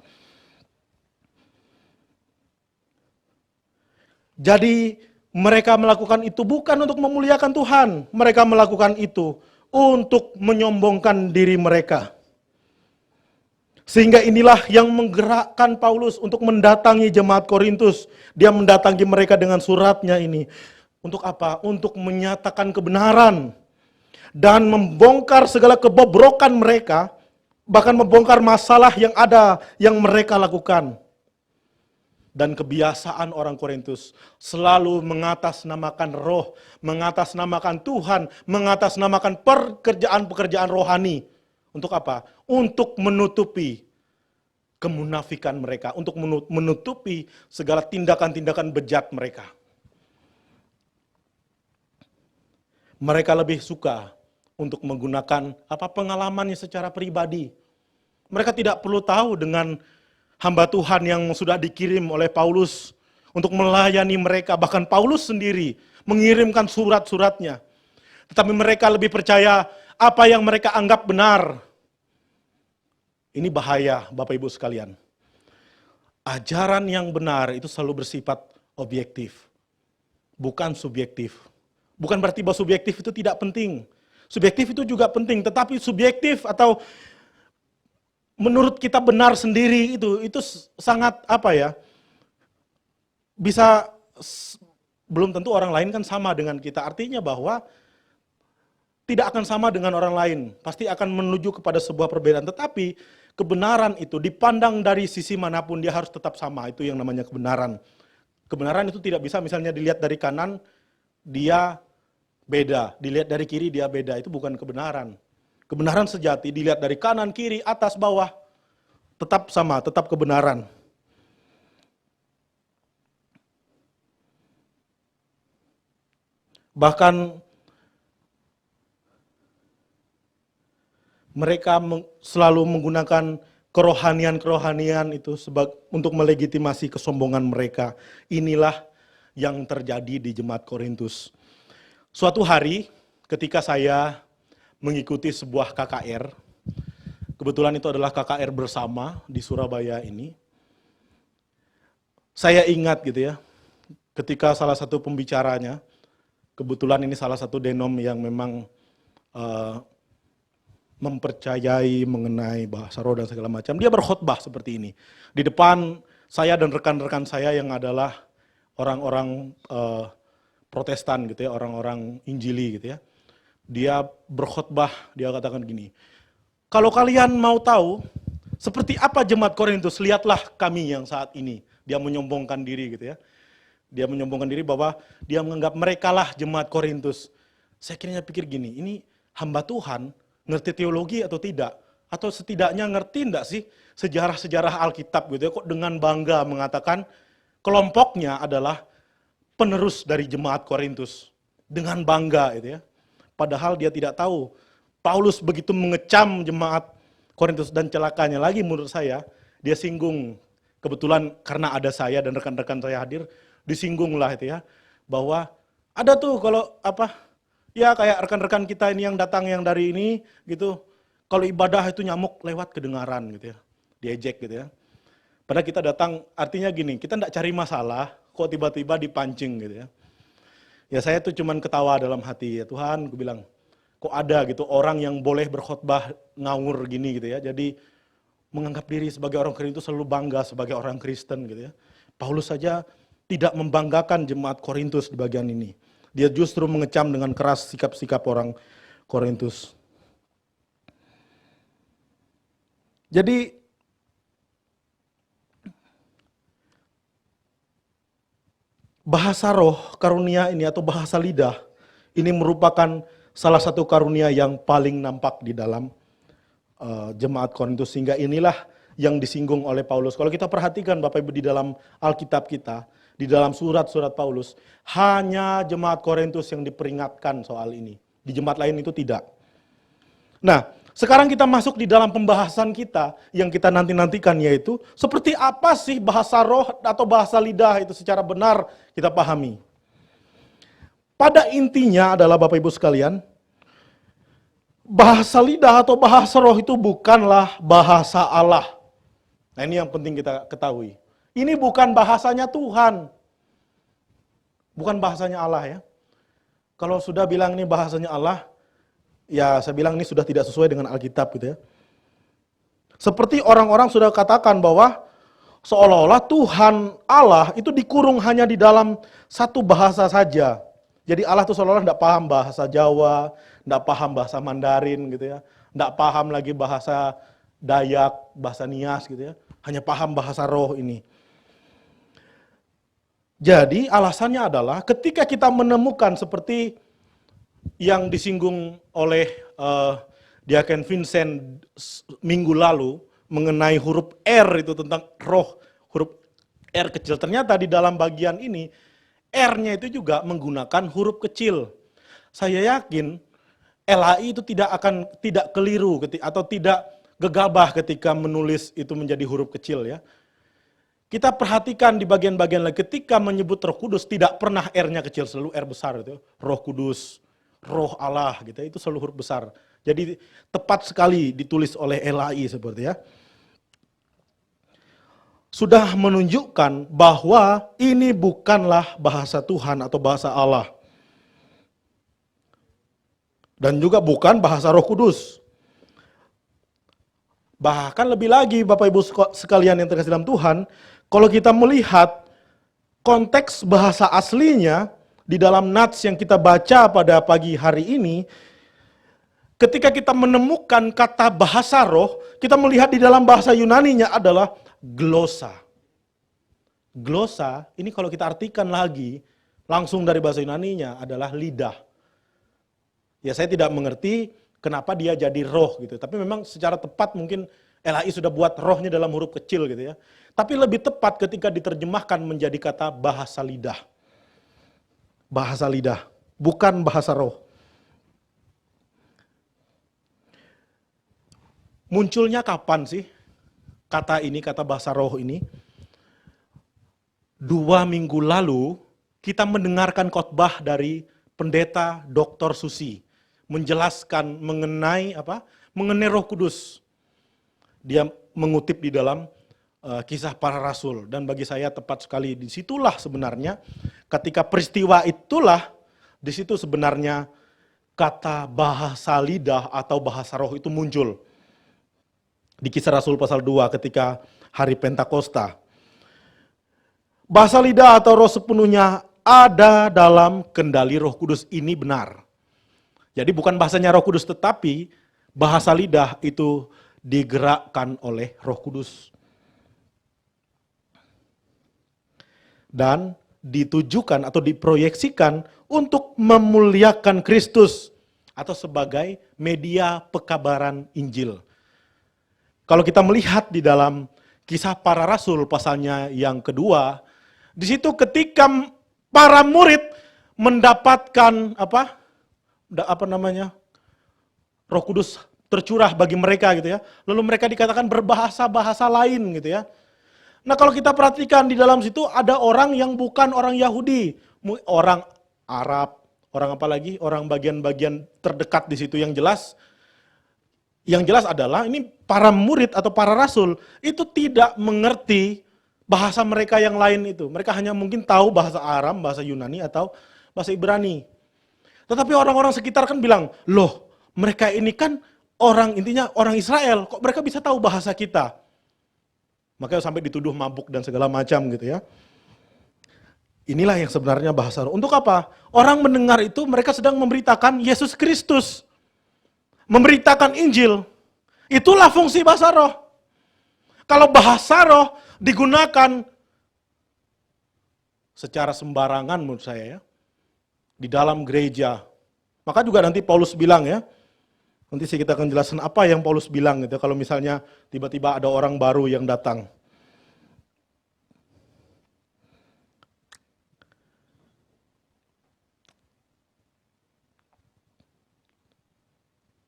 Speaker 4: Jadi mereka melakukan itu bukan untuk memuliakan Tuhan. Mereka melakukan itu untuk menyombongkan diri mereka. Sehingga inilah yang menggerakkan Paulus untuk mendatangi jemaat Korintus. Dia mendatangi mereka dengan suratnya ini. Untuk apa? Untuk menyatakan kebenaran. Dan membongkar segala kebobrokan mereka. Bahkan membongkar masalah yang ada yang mereka lakukan. Dan kebiasaan orang Korintus selalu mengatasnamakan roh. Mengatasnamakan Tuhan. Mengatasnamakan pekerjaan-pekerjaan rohani. Untuk apa? Untuk menutupi kemunafikan mereka, untuk menutupi segala tindakan-tindakan bejat mereka. Mereka lebih suka untuk menggunakan pengalamannya secara pribadi. Mereka tidak perlu tahu dengan hamba Tuhan yang sudah dikirim oleh Paulus untuk melayani mereka. Bahkan Paulus sendiri mengirimkan surat-suratnya. Tetapi mereka lebih percaya apa yang mereka anggap benar. Ini bahaya Bapak Ibu sekalian. Ajaran yang benar itu selalu bersifat objektif, bukan subjektif. Bukan berarti bahwa subjektif itu tidak penting. Subjektif itu juga penting, tetapi subjektif atau menurut kita benar sendiri itu sangat bisa belum tentu orang lain kan sama dengan kita. Artinya bahwa tidak akan sama dengan orang lain, pasti akan menuju kepada sebuah perbedaan. Tetapi kebenaran itu dipandang dari sisi manapun dia harus tetap sama, itu yang namanya kebenaran. Kebenaran itu tidak bisa misalnya dilihat dari kanan, dia beda, dilihat dari kiri dia beda, itu bukan kebenaran. Kebenaran sejati dilihat dari kanan, kiri, atas, bawah, tetap sama, tetap kebenaran. Bahkan mereka selalu menggunakan kerohanian-kerohanian itu untuk melegitimasi kesombongan mereka. Inilah yang terjadi di jemaat Korintus. Suatu hari ketika saya mengikuti sebuah KKR, kebetulan itu adalah KKR bersama di Surabaya ini, saya ingat gitu ya, ketika salah satu pembicaranya, kebetulan ini salah satu denom yang memang mempercayai mengenai bahasa roh dan segala macam, dia berkhotbah seperti ini. Di depan saya dan rekan-rekan saya yang adalah orang-orang Protestan gitu ya, orang-orang Injili gitu ya. Dia berkhotbah, dia katakan gini, kalau kalian mau tahu seperti apa jemaat Korintus, lihatlah kami yang saat ini. Dia menyombongkan diri gitu ya. Dia menyombongkan diri bahwa dia menganggap mereka lah jemaat Korintus. Saya kira pikir gini, ini hamba Tuhan, ngerti teologi atau tidak? Atau setidaknya ngerti enggak sih sejarah-sejarah Alkitab gitu ya, kok dengan bangga mengatakan kelompoknya adalah penerus dari jemaat Korintus. Dengan bangga gitu ya. Padahal dia tidak tahu, Paulus begitu mengecam jemaat Korintus dan celakanya lagi menurut saya, dia singgung, kebetulan karena ada saya dan rekan-rekan saya hadir, disinggung lah itu ya, bahwa ada tuh kalau ya kayak rekan-rekan kita ini yang datang yang dari ini gitu, kalau ibadah itu nyamuk lewat kedengaran gitu ya, diejek gitu ya. Padahal kita datang artinya gini, kita enggak cari masalah, kok tiba-tiba dipancing gitu ya. Ya saya tuh cuman ketawa dalam hati, ya Tuhan, gue bilang, kok ada gitu orang yang boleh berkhotbah ngawur gini gitu ya. Jadi menganggap diri sebagai orang Kristen itu selalu bangga sebagai orang Kristen gitu ya. Paulus saja tidak membanggakan jemaat Korintus di bagian ini. Dia justru mengecam dengan keras sikap-sikap orang Korintus. Jadi bahasa roh, karunia ini atau bahasa lidah, ini merupakan salah satu karunia yang paling nampak di dalam jemaat Korintus. Sehingga inilah yang disinggung oleh Paulus. Kalau kita perhatikan Bapak Ibu di dalam Alkitab kita, di dalam surat-surat Paulus, hanya jemaat Korintus yang diperingatkan soal ini. Di jemaat lain itu tidak. Nah, sekarang kita masuk di dalam pembahasan kita yang kita nanti-nantikan, yaitu seperti apa sih bahasa roh atau bahasa lidah itu secara benar kita pahami. Pada intinya adalah Bapak Ibu sekalian, bahasa lidah atau bahasa roh itu bukanlah bahasa Allah. Nah, ini yang penting kita ketahui. Ini bukan bahasanya Tuhan. Bukan bahasanya Allah ya. Kalau sudah bilang ini bahasanya Allah, ya saya bilang ini sudah tidak sesuai dengan Alkitab gitu ya. Seperti orang-orang sudah katakan bahwa seolah-olah Tuhan Allah itu dikurung hanya di dalam satu bahasa saja. Jadi Allah itu seolah-olah tidak paham bahasa Jawa, tidak paham bahasa Mandarin gitu ya. Tidak paham lagi bahasa Dayak, bahasa Nias gitu ya. Hanya paham bahasa roh ini. Jadi alasannya adalah ketika kita menemukan seperti yang disinggung oleh Diaken Vincent minggu lalu mengenai huruf R itu tentang roh, huruf R kecil. Ternyata di dalam bagian ini R-nya itu juga menggunakan huruf kecil. Saya yakin LHI itu tidak keliru atau tidak gegabah ketika menulis itu menjadi huruf kecil ya. Kita perhatikan di bagian-bagian lain ketika menyebut Roh Kudus tidak pernah R-nya kecil, selalu R besar itu. Roh Kudus, Roh Allah gitu, itu selalu huruf besar. Jadi tepat sekali ditulis oleh LHI seperti ya. Sudah menunjukkan bahwa ini bukanlah bahasa Tuhan atau bahasa Allah. Dan juga bukan bahasa Roh Kudus. Bahkan lebih lagi Bapak Ibu sekalian yang terkasih dalam Tuhan, kalau kita melihat konteks bahasa aslinya di dalam nats yang kita baca pada pagi hari ini, ketika kita menemukan kata bahasa roh, kita melihat di dalam bahasa Yunaninya adalah glosa. Glosa ini kalau kita artikan lagi langsung dari bahasa Yunaninya adalah lidah. Ya saya tidak mengerti kenapa dia jadi roh gitu. Tapi memang secara tepat mungkin LHI sudah buat rohnya dalam huruf kecil gitu ya. Tapi lebih tepat ketika diterjemahkan menjadi kata bahasa lidah. Bahasa lidah, bukan bahasa roh. Munculnya kapan sih kata ini, kata bahasa roh ini? 2 minggu lalu kita mendengarkan khotbah dari pendeta Dr. Susi menjelaskan mengenai mengenai Roh Kudus. Dia mengutip di dalam Kisah Para Rasul, dan bagi saya tepat sekali disitulah sebenarnya ketika peristiwa itulah di situ sebenarnya kata bahasa lidah atau bahasa roh itu muncul. Di Kisah Rasul pasal 2 ketika hari Pentakosta. Bahasa lidah atau roh sepenuhnya ada dalam kendali Roh Kudus, ini benar. Jadi bukan bahasanya Roh Kudus, tetapi bahasa lidah itu digerakkan oleh Roh Kudus. Dan ditujukan atau diproyeksikan untuk memuliakan Kristus atau sebagai media pekabaran Injil. Kalau kita melihat di dalam Kisah Para Rasul pasalnya yang kedua, di situ ketika para murid mendapatkan Roh Kudus tercurah bagi mereka gitu ya. Lalu mereka dikatakan berbahasa-bahasa lain gitu ya. Nah kalau kita perhatikan di dalam situ ada orang yang bukan orang Yahudi, orang Arab, orang apa lagi, orang bagian-bagian terdekat di situ yang jelas. Yang jelas adalah ini para murid atau para rasul itu tidak mengerti bahasa mereka yang lain itu. Mereka hanya mungkin tahu bahasa Aram, bahasa Yunani atau bahasa Ibrani. Tetapi orang-orang sekitar kan bilang, loh mereka ini kan intinya orang Israel, kok mereka bisa tahu bahasa kita? Makanya sampai dituduh mabuk dan segala macam gitu ya. Inilah yang sebenarnya bahasa roh. Untuk apa? Orang mendengar itu mereka sedang memberitakan Yesus Kristus. Memberitakan Injil. Itulah fungsi bahasa roh. Kalau bahasa roh digunakan secara sembarangan menurut saya ya, di dalam gereja. Maka juga nanti Paulus bilang ya, Nanti sih kita akan jelaskan apa yang Paulus bilang gitu, kalau misalnya tiba-tiba ada orang baru yang datang.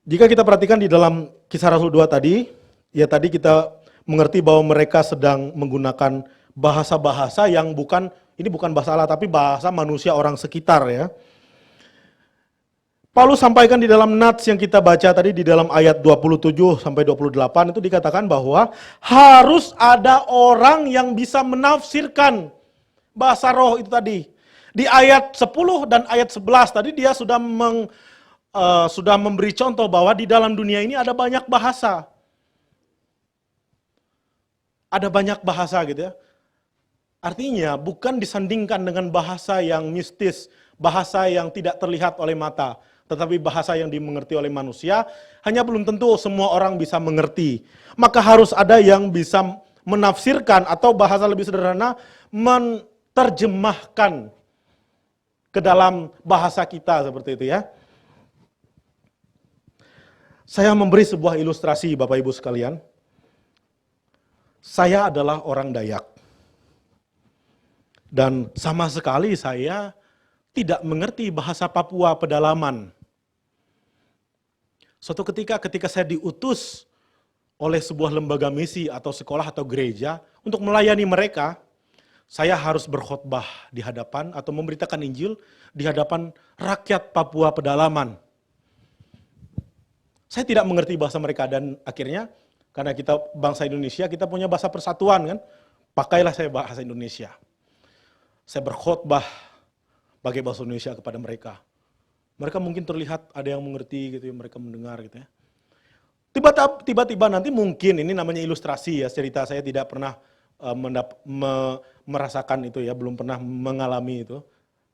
Speaker 4: Jika kita perhatikan di dalam Kisah Rasul 2 tadi, ya tadi kita mengerti bahwa mereka sedang menggunakan bahasa-bahasa yang ini bukan bahasa Allah, tapi bahasa manusia orang sekitar ya. Paulus sampaikan di dalam nats yang kita baca tadi di dalam ayat 27 sampai 28 itu dikatakan bahwa harus ada orang yang bisa menafsirkan bahasa roh itu tadi. Di ayat 10 dan ayat 11 tadi dia sudah memberi contoh bahwa di dalam dunia ini ada banyak bahasa. Ada banyak bahasa gitu ya. Artinya bukan disandingkan dengan bahasa yang mistis, bahasa yang tidak terlihat oleh mata, tetapi bahasa yang dimengerti oleh manusia, hanya belum tentu semua orang bisa mengerti. Maka harus ada yang bisa menafsirkan atau bahasa lebih sederhana, menerjemahkan ke dalam bahasa kita seperti itu ya. Saya memberi sebuah ilustrasi Bapak Ibu sekalian. Saya adalah orang Dayak. Dan sama sekali saya tidak mengerti bahasa Papua pedalaman. Suatu ketika saya diutus oleh sebuah lembaga misi atau sekolah atau gereja untuk melayani mereka, saya harus berkhotbah di hadapan atau memberitakan Injil di hadapan rakyat Papua pedalaman. Saya tidak mengerti bahasa mereka dan akhirnya karena kita bangsa Indonesia, kita punya bahasa persatuan kan, pakailah saya bahasa Indonesia. Saya berkhotbah pakai bahasa Indonesia kepada mereka. Mereka mungkin terlihat ada yang mengerti gitu ya, mereka mendengar gitu ya. Tiba-tiba nanti mungkin ini namanya ilustrasi ya, cerita saya tidak pernah merasakan itu ya, belum pernah mengalami itu.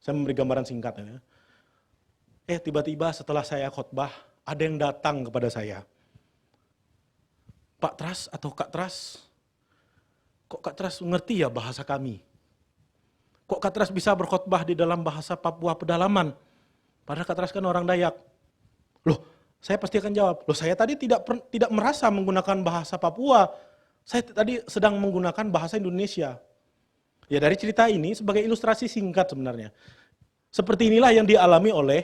Speaker 4: Saya memberi gambaran singkat ya. Tiba-tiba setelah saya khotbah, ada yang datang kepada saya. Pak Tras atau Kak Tras, kok Kak Tras ngerti ya bahasa kami? Kok Kak Tras bisa berkhotbah di dalam bahasa Papua pedalaman? Padahal Kak Tras kan orang Dayak. Loh, saya pasti akan jawab, loh saya tadi tidak merasa menggunakan bahasa Papua. Saya tadi sedang menggunakan bahasa Indonesia. Ya dari cerita ini sebagai ilustrasi singkat sebenarnya. Seperti inilah yang dialami oleh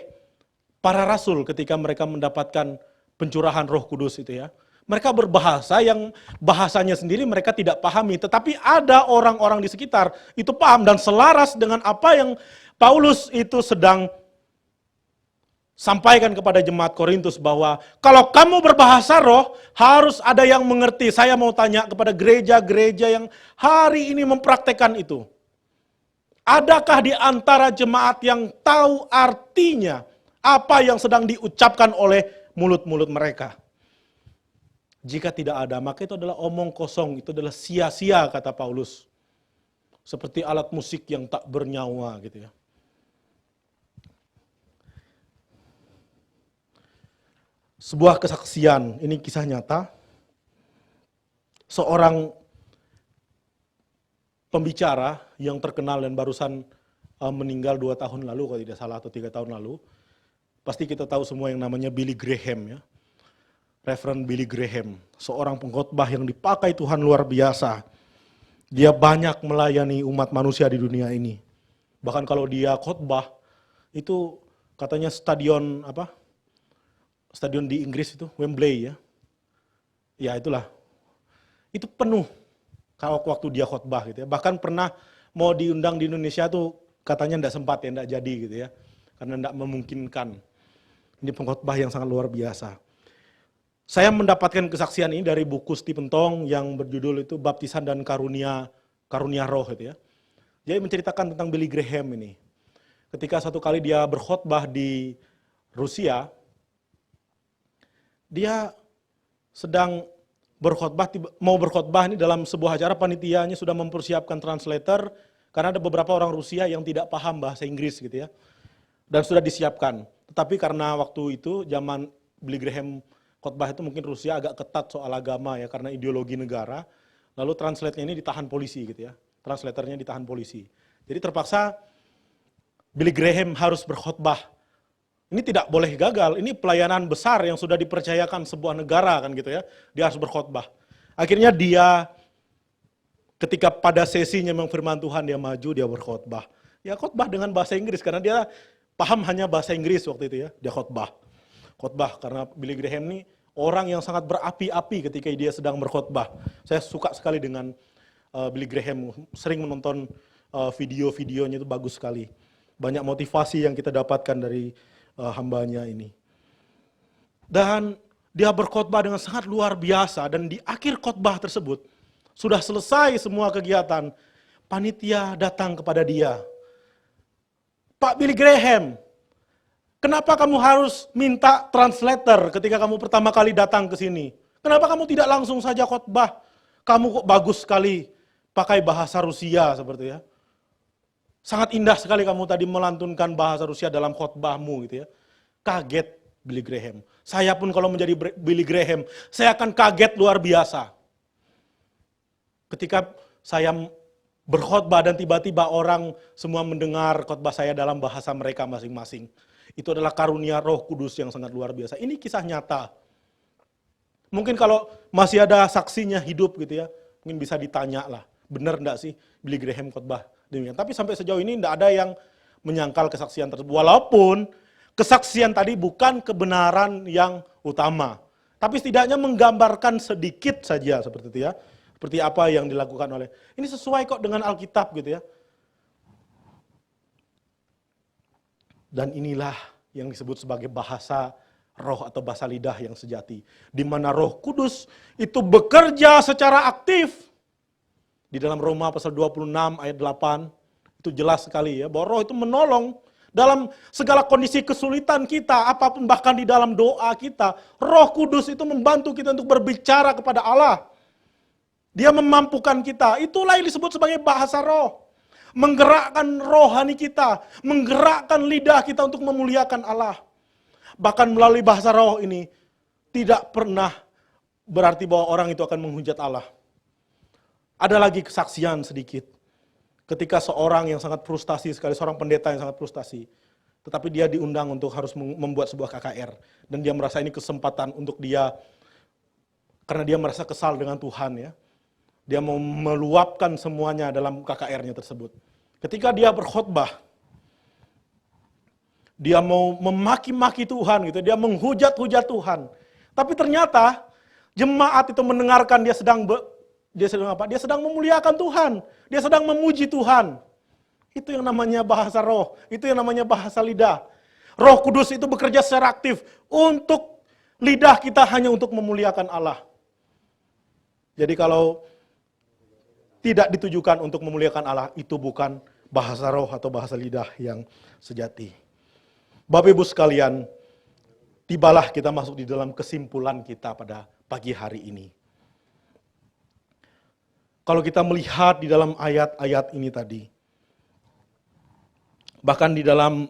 Speaker 4: para rasul ketika mereka mendapatkan pencurahan Roh Kudus itu ya. Mereka berbahasa yang bahasanya sendiri mereka tidak pahami, tetapi ada orang-orang di sekitar itu paham dan selaras dengan apa yang Paulus itu sedang sampaikan kepada jemaat Korintus bahwa kalau kamu berbahasa roh harus ada yang mengerti. Saya mau tanya kepada gereja-gereja yang hari ini mempraktekkan itu. Adakah di antara jemaat yang tahu artinya apa yang sedang diucapkan oleh mulut-mulut mereka? Jika tidak ada, maka itu adalah omong kosong, itu adalah sia-sia kata Paulus. Seperti alat musik yang tak bernyawa gitu ya. Sebuah kesaksian, ini kisah nyata. Seorang pembicara yang terkenal dan barusan meninggal 2 tahun lalu, kalau tidak salah, atau 3 tahun lalu. Pasti kita tahu semua yang namanya Billy Graham ya. Reverend Billy Graham, seorang pengkhotbah yang dipakai Tuhan luar biasa. Dia banyak melayani umat manusia di dunia ini. Bahkan kalau dia khotbah, itu katanya stadion di Inggris itu, Wembley ya. Ya itulah. Itu penuh kalau waktu dia khotbah gitu ya. Bahkan pernah mau diundang di Indonesia tuh katanya enggak sempat ya, enggak jadi gitu ya. Karena enggak memungkinkan. Ini pengkhotbah yang sangat luar biasa. Saya mendapatkan kesaksian ini dari buku Stephen Tong yang berjudul itu Baptisan dan Karunia Roh gitu ya. Dia menceritakan tentang Billy Graham ini. Ketika satu kali dia berkhotbah di Rusia, dia sedang mau berkhotbah ini dalam sebuah acara, panitianya sudah mempersiapkan translator karena ada beberapa orang Rusia yang tidak paham bahasa Inggris gitu ya. Dan sudah disiapkan. Tetapi karena waktu itu zaman Billy Graham khotbah itu mungkin Rusia agak ketat soal agama ya karena ideologi negara. Lalu translate-nya ini ditahan polisi gitu ya. Translatornya ditahan polisi. Jadi terpaksa Billy Graham harus berkhotbah Ini tidak boleh gagal, ini pelayanan besar yang sudah dipercayakan sebuah negara kan gitu ya. Dia harus berkhotbah. Akhirnya dia ketika pada sesinya memang firman Tuhan dia maju, dia berkhotbah. Ya khotbah dengan bahasa Inggris karena dia paham hanya bahasa Inggris waktu itu ya. Dia khotbah. Khotbah karena Billy Graham ini orang yang sangat berapi-api ketika dia sedang berkhotbah. Saya suka sekali dengan Billy Graham, sering menonton video-videonya, itu bagus sekali. Banyak motivasi yang kita dapatkan dari hambanya ini. Dan dia berkhotbah dengan sangat luar biasa, dan di akhir khotbah tersebut, sudah selesai semua kegiatan, panitia datang kepada dia. Pak Billy Graham, kenapa kamu harus minta translator ketika kamu pertama kali datang ke sini? Kenapa kamu tidak langsung saja khotbah? Kamu kok bagus sekali pakai bahasa Rusia seperti ya. Sangat indah sekali kamu tadi melantunkan bahasa Rusia dalam khotbahmu gitu ya. Kaget Billy Graham. Saya pun kalau menjadi Billy Graham, saya akan kaget luar biasa. Ketika saya berkhotbah dan tiba-tiba orang semua mendengar khotbah saya dalam bahasa mereka masing-masing. Itu adalah karunia Roh Kudus yang sangat luar biasa. Ini kisah nyata. Mungkin kalau masih ada saksinya hidup gitu ya, mungkin bisa ditanya lah, benar enggak sih Billy Graham khotbah demikian. Tapi sampai sejauh ini enggak ada yang menyangkal kesaksian tersebut. Walaupun kesaksian tadi bukan kebenaran yang utama. Tapi setidaknya menggambarkan sedikit saja seperti itu ya. Seperti apa yang dilakukan oleh. Ini sesuai kok dengan Alkitab gitu ya. Dan inilah yang disebut sebagai bahasa roh atau bahasa lidah yang sejati. Di mana Roh Kudus itu bekerja secara aktif. Di dalam Roma pasal 26 ayat 8, itu jelas sekali ya, bahwa roh itu menolong dalam segala kondisi kesulitan kita, apapun bahkan di dalam doa kita, Roh Kudus itu membantu kita untuk berbicara kepada Allah. Dia memampukan kita, itulah yang disebut sebagai bahasa roh. Menggerakkan rohani kita, menggerakkan lidah kita untuk memuliakan Allah. Bahkan melalui bahasa roh ini, tidak pernah berarti bahwa orang itu akan menghujat Allah. Ada lagi kesaksian sedikit. Ketika seorang yang sangat frustasi sekali, seorang pendeta yang sangat frustasi. Tetapi dia diundang untuk harus membuat sebuah KKR. Dan dia merasa ini kesempatan untuk dia, karena dia merasa kesal dengan Tuhan ya. Dia mau meluapkan semuanya dalam KKR-nya tersebut. Ketika dia berkhotbah, dia mau memaki-maki Tuhan gitu, dia menghujat-hujat Tuhan. Tapi ternyata jemaat itu mendengarkan dia sedang apa? Dia sedang memuliakan Tuhan. Dia sedang memuji Tuhan. Itu yang namanya bahasa roh. Itu yang namanya bahasa lidah. Roh Kudus itu bekerja secara aktif untuk lidah kita hanya untuk memuliakan Allah. Jadi kalau tidak ditujukan untuk memuliakan Allah, itu bukan bahasa roh atau bahasa lidah yang sejati. Bapak Ibu sekalian, tibalah kita masuk di dalam kesimpulan kita pada pagi hari ini. Kalau kita melihat di dalam ayat-ayat ini tadi, bahkan di dalam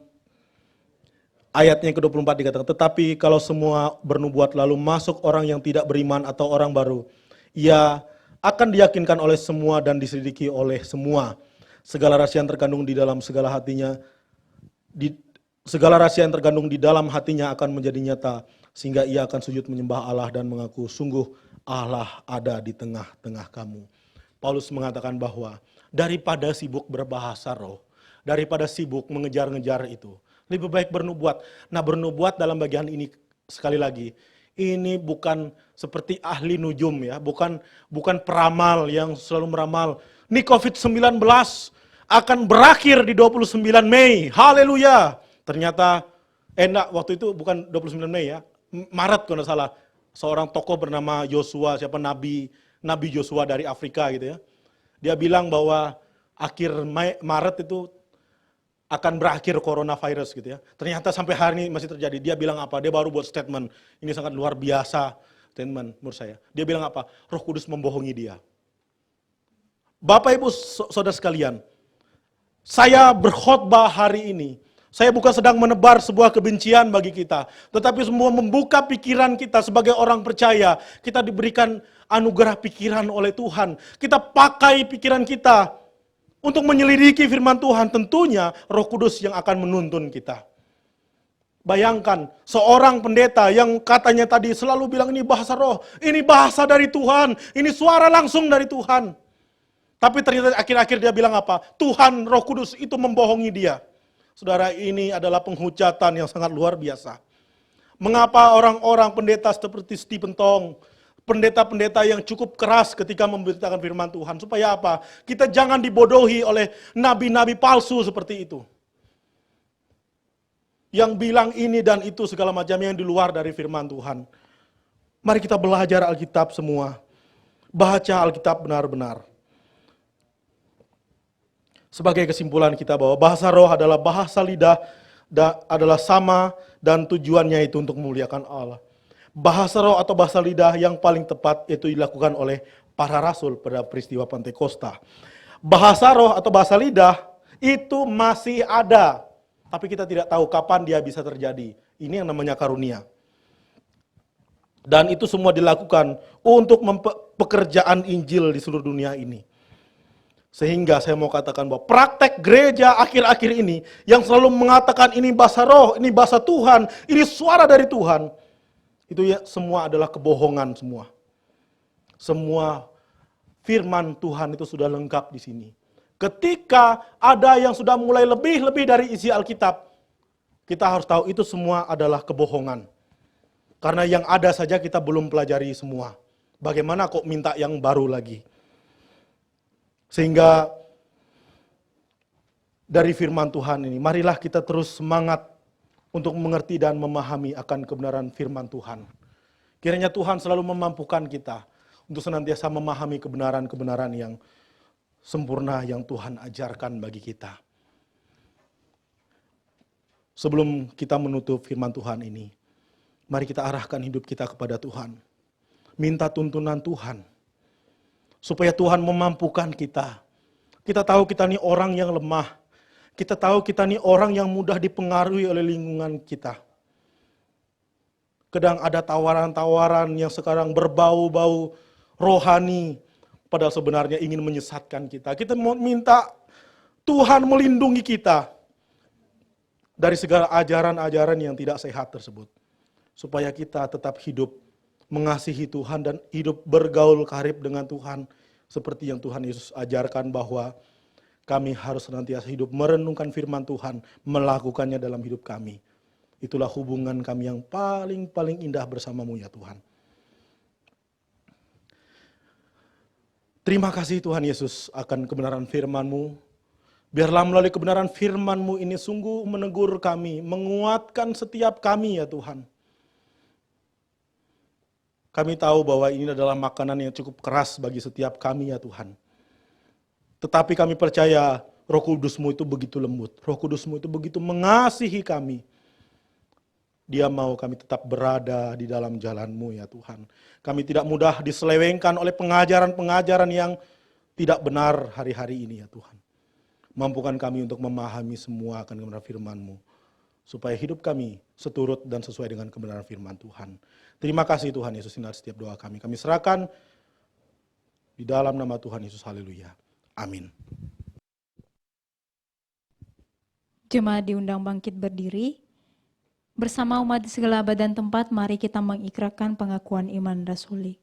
Speaker 4: ayatnya ke-24 dikatakan, tetapi kalau semua bernubuat lalu masuk orang yang tidak beriman atau orang baru, ia akan diyakinkan oleh semua dan diselidiki oleh semua. Segala rahasia yang terkandung di dalam segala hatinya, segala rahasia yang terkandung di dalam hatinya akan menjadi nyata, sehingga ia akan sujud menyembah Allah dan mengaku, sungguh Allah ada di tengah-tengah kamu. Paulus mengatakan bahwa daripada sibuk berbahasa roh, daripada sibuk mengejar-ngejar itu, lebih baik bernubuat. Nah, bernubuat dalam bagian ini sekali lagi, ini bukan seperti ahli nujum ya, bukan peramal yang selalu meramal. Ini COVID-19 akan berakhir di 29 Mei. Haleluya. Ternyata enggak, waktu itu bukan 29 Mei ya. Maret kalau tidak salah. Seorang tokoh bernama Yosua, Nabi Yosua dari Afrika gitu ya. Dia bilang bahwa akhir Maret itu akan berakhir coronavirus gitu ya. Ternyata sampai hari ini masih terjadi. Dia bilang apa? Dia baru buat statement. Ini sangat luar biasa statement menurut saya. Dia bilang apa? Roh Kudus membohongi dia. Bapak Ibu Saudara sekalian, saya berkhotbah hari ini. Saya bukan sedang menebar sebuah kebencian bagi kita, tetapi semua membuka pikiran kita sebagai orang percaya. Kita diberikan anugerah pikiran oleh Tuhan. Kita pakai pikiran kita untuk menyelidiki firman Tuhan. Tentunya Roh Kudus yang akan menuntun kita. Bayangkan seorang pendeta yang katanya tadi selalu bilang ini bahasa roh, ini bahasa dari Tuhan, ini suara langsung dari Tuhan. Tapi ternyata akhir-akhir dia bilang apa? Tuhan Roh Kudus itu membohongi dia. Saudara, ini adalah penghujatan yang sangat luar biasa. Mengapa orang-orang pendeta seperti Stephen Tong, pendeta-pendeta yang cukup keras ketika memberitakan firman Tuhan, supaya apa? Kita jangan dibodohi oleh nabi-nabi palsu seperti itu. Yang bilang ini dan itu segala macam yang di luar dari firman Tuhan. Mari kita belajar Alkitab semua. Baca Alkitab benar-benar. Sebagai kesimpulan kita bahwa bahasa roh adalah bahasa lidah, adalah sama dan tujuannya itu untuk memuliakan Allah. Bahasa roh atau bahasa lidah yang paling tepat itu dilakukan oleh para rasul pada peristiwa Pentakosta. Bahasa roh atau bahasa lidah itu masih ada, tapi kita tidak tahu kapan dia bisa terjadi. Ini yang namanya karunia. Dan itu semua dilakukan untuk pekerjaan Injil di seluruh dunia ini. Sehingga saya mau katakan bahwa praktek gereja akhir-akhir ini yang selalu mengatakan ini bahasa roh, ini bahasa Tuhan, ini suara dari Tuhan. Itu ya semua adalah kebohongan semua. Semua firman Tuhan itu sudah lengkap di sini. Ketika ada yang sudah mulai lebih dari isi Alkitab, kita harus tahu itu semua adalah kebohongan. Karena yang ada saja kita belum pelajari semua. Bagaimana kok minta yang baru lagi? Sehingga dari firman Tuhan ini, marilah kita terus semangat untuk mengerti dan memahami akan kebenaran firman Tuhan. Kiranya Tuhan selalu memampukan kita untuk senantiasa memahami kebenaran-kebenaran yang sempurna yang Tuhan ajarkan bagi kita. Sebelum kita menutup firman Tuhan ini, mari kita arahkan hidup kita kepada Tuhan. Minta tuntunan Tuhan. Supaya Tuhan memampukan kita. Kita tahu kita ini orang yang lemah. Kita tahu kita ini orang yang mudah dipengaruhi oleh lingkungan kita. Kadang ada tawaran-tawaran yang sekarang berbau-bau rohani. Padahal sebenarnya ingin menyesatkan kita. Kita minta Tuhan melindungi kita. Dari segala ajaran-ajaran yang tidak sehat tersebut. Supaya kita tetap hidup mengasihi Tuhan dan hidup bergaul karib dengan Tuhan. Seperti yang Tuhan Yesus ajarkan bahwa kami harus senantiasa hidup merenungkan firman Tuhan, melakukannya dalam hidup kami. Itulah hubungan kami yang paling indah bersamamu ya Tuhan. Terima kasih Tuhan Yesus akan kebenaran firman-Mu. Biarlah melalui kebenaran firman-Mu ini sungguh menegur kami, menguatkan setiap kami ya Tuhan. Kami tahu bahwa ini adalah makanan yang cukup keras bagi setiap kami ya Tuhan. Tetapi kami percaya Roh Kudus-Mu itu begitu lembut. Roh Kudus-Mu itu begitu mengasihi kami. Dia mau kami tetap berada di dalam jalan-Mu ya Tuhan. Kami tidak mudah diselewengkan oleh pengajaran-pengajaran yang tidak benar hari-hari ini ya Tuhan. Mampukan kami untuk memahami semua akan kebenaran firman-Mu. Supaya hidup kami seturut dan sesuai dengan kebenaran firman Tuhan. Terima kasih Tuhan Yesus, dengar setiap doa kami. Kami serahkan di dalam nama Tuhan Yesus, haleluya. Amin.
Speaker 5: Jemaat diundang bangkit berdiri. Bersama umat di segala abad dan tempat, mari kita mengikrarkan pengakuan iman rasuli.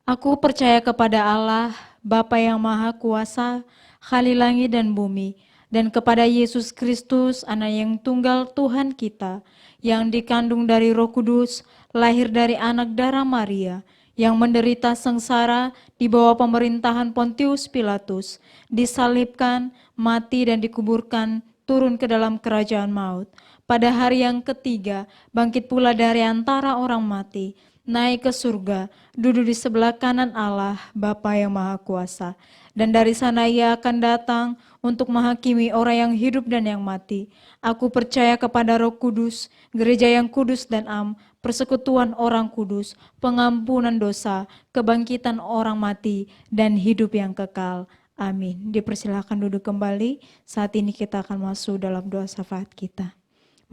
Speaker 5: Aku percaya kepada Allah, Bapa yang Maha Kuasa, Khalik langit dan bumi, dan kepada Yesus Kristus, Anak yang tunggal Tuhan kita, yang dikandung dari Roh Kudus, lahir dari anak darah Maria, yang menderita sengsara di bawah pemerintahan Pontius Pilatus, disalibkan, mati dan dikuburkan, turun ke dalam kerajaan maut. Pada hari yang ketiga, bangkit pula dari antara orang mati, naik ke surga, duduk di sebelah kanan Allah, Bapa yang Maha Kuasa. Dan dari sana Ia akan datang untuk menghakimi orang yang hidup dan yang mati. Aku percaya kepada Roh Kudus, gereja yang kudus dan am, persekutuan orang kudus, pengampunan dosa, kebangkitan orang mati, dan hidup yang kekal. Amin. Dipersilakan duduk kembali. Saat ini kita akan masuk dalam doa syafaat kita.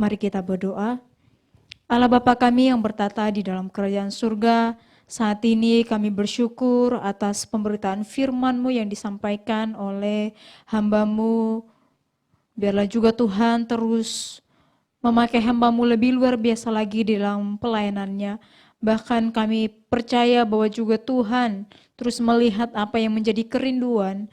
Speaker 5: Mari kita berdoa. Allah Bapa kami yang bertata di dalam kerajaan surga, saat ini kami bersyukur atas pemberitaan firman-Mu yang disampaikan oleh hamba-Mu. Biarlah juga Tuhan terus memakai hamba-Mu lebih luar biasa lagi di dalam pelayanannya. Bahkan kami percaya bahwa juga Tuhan terus melihat apa yang menjadi kerinduan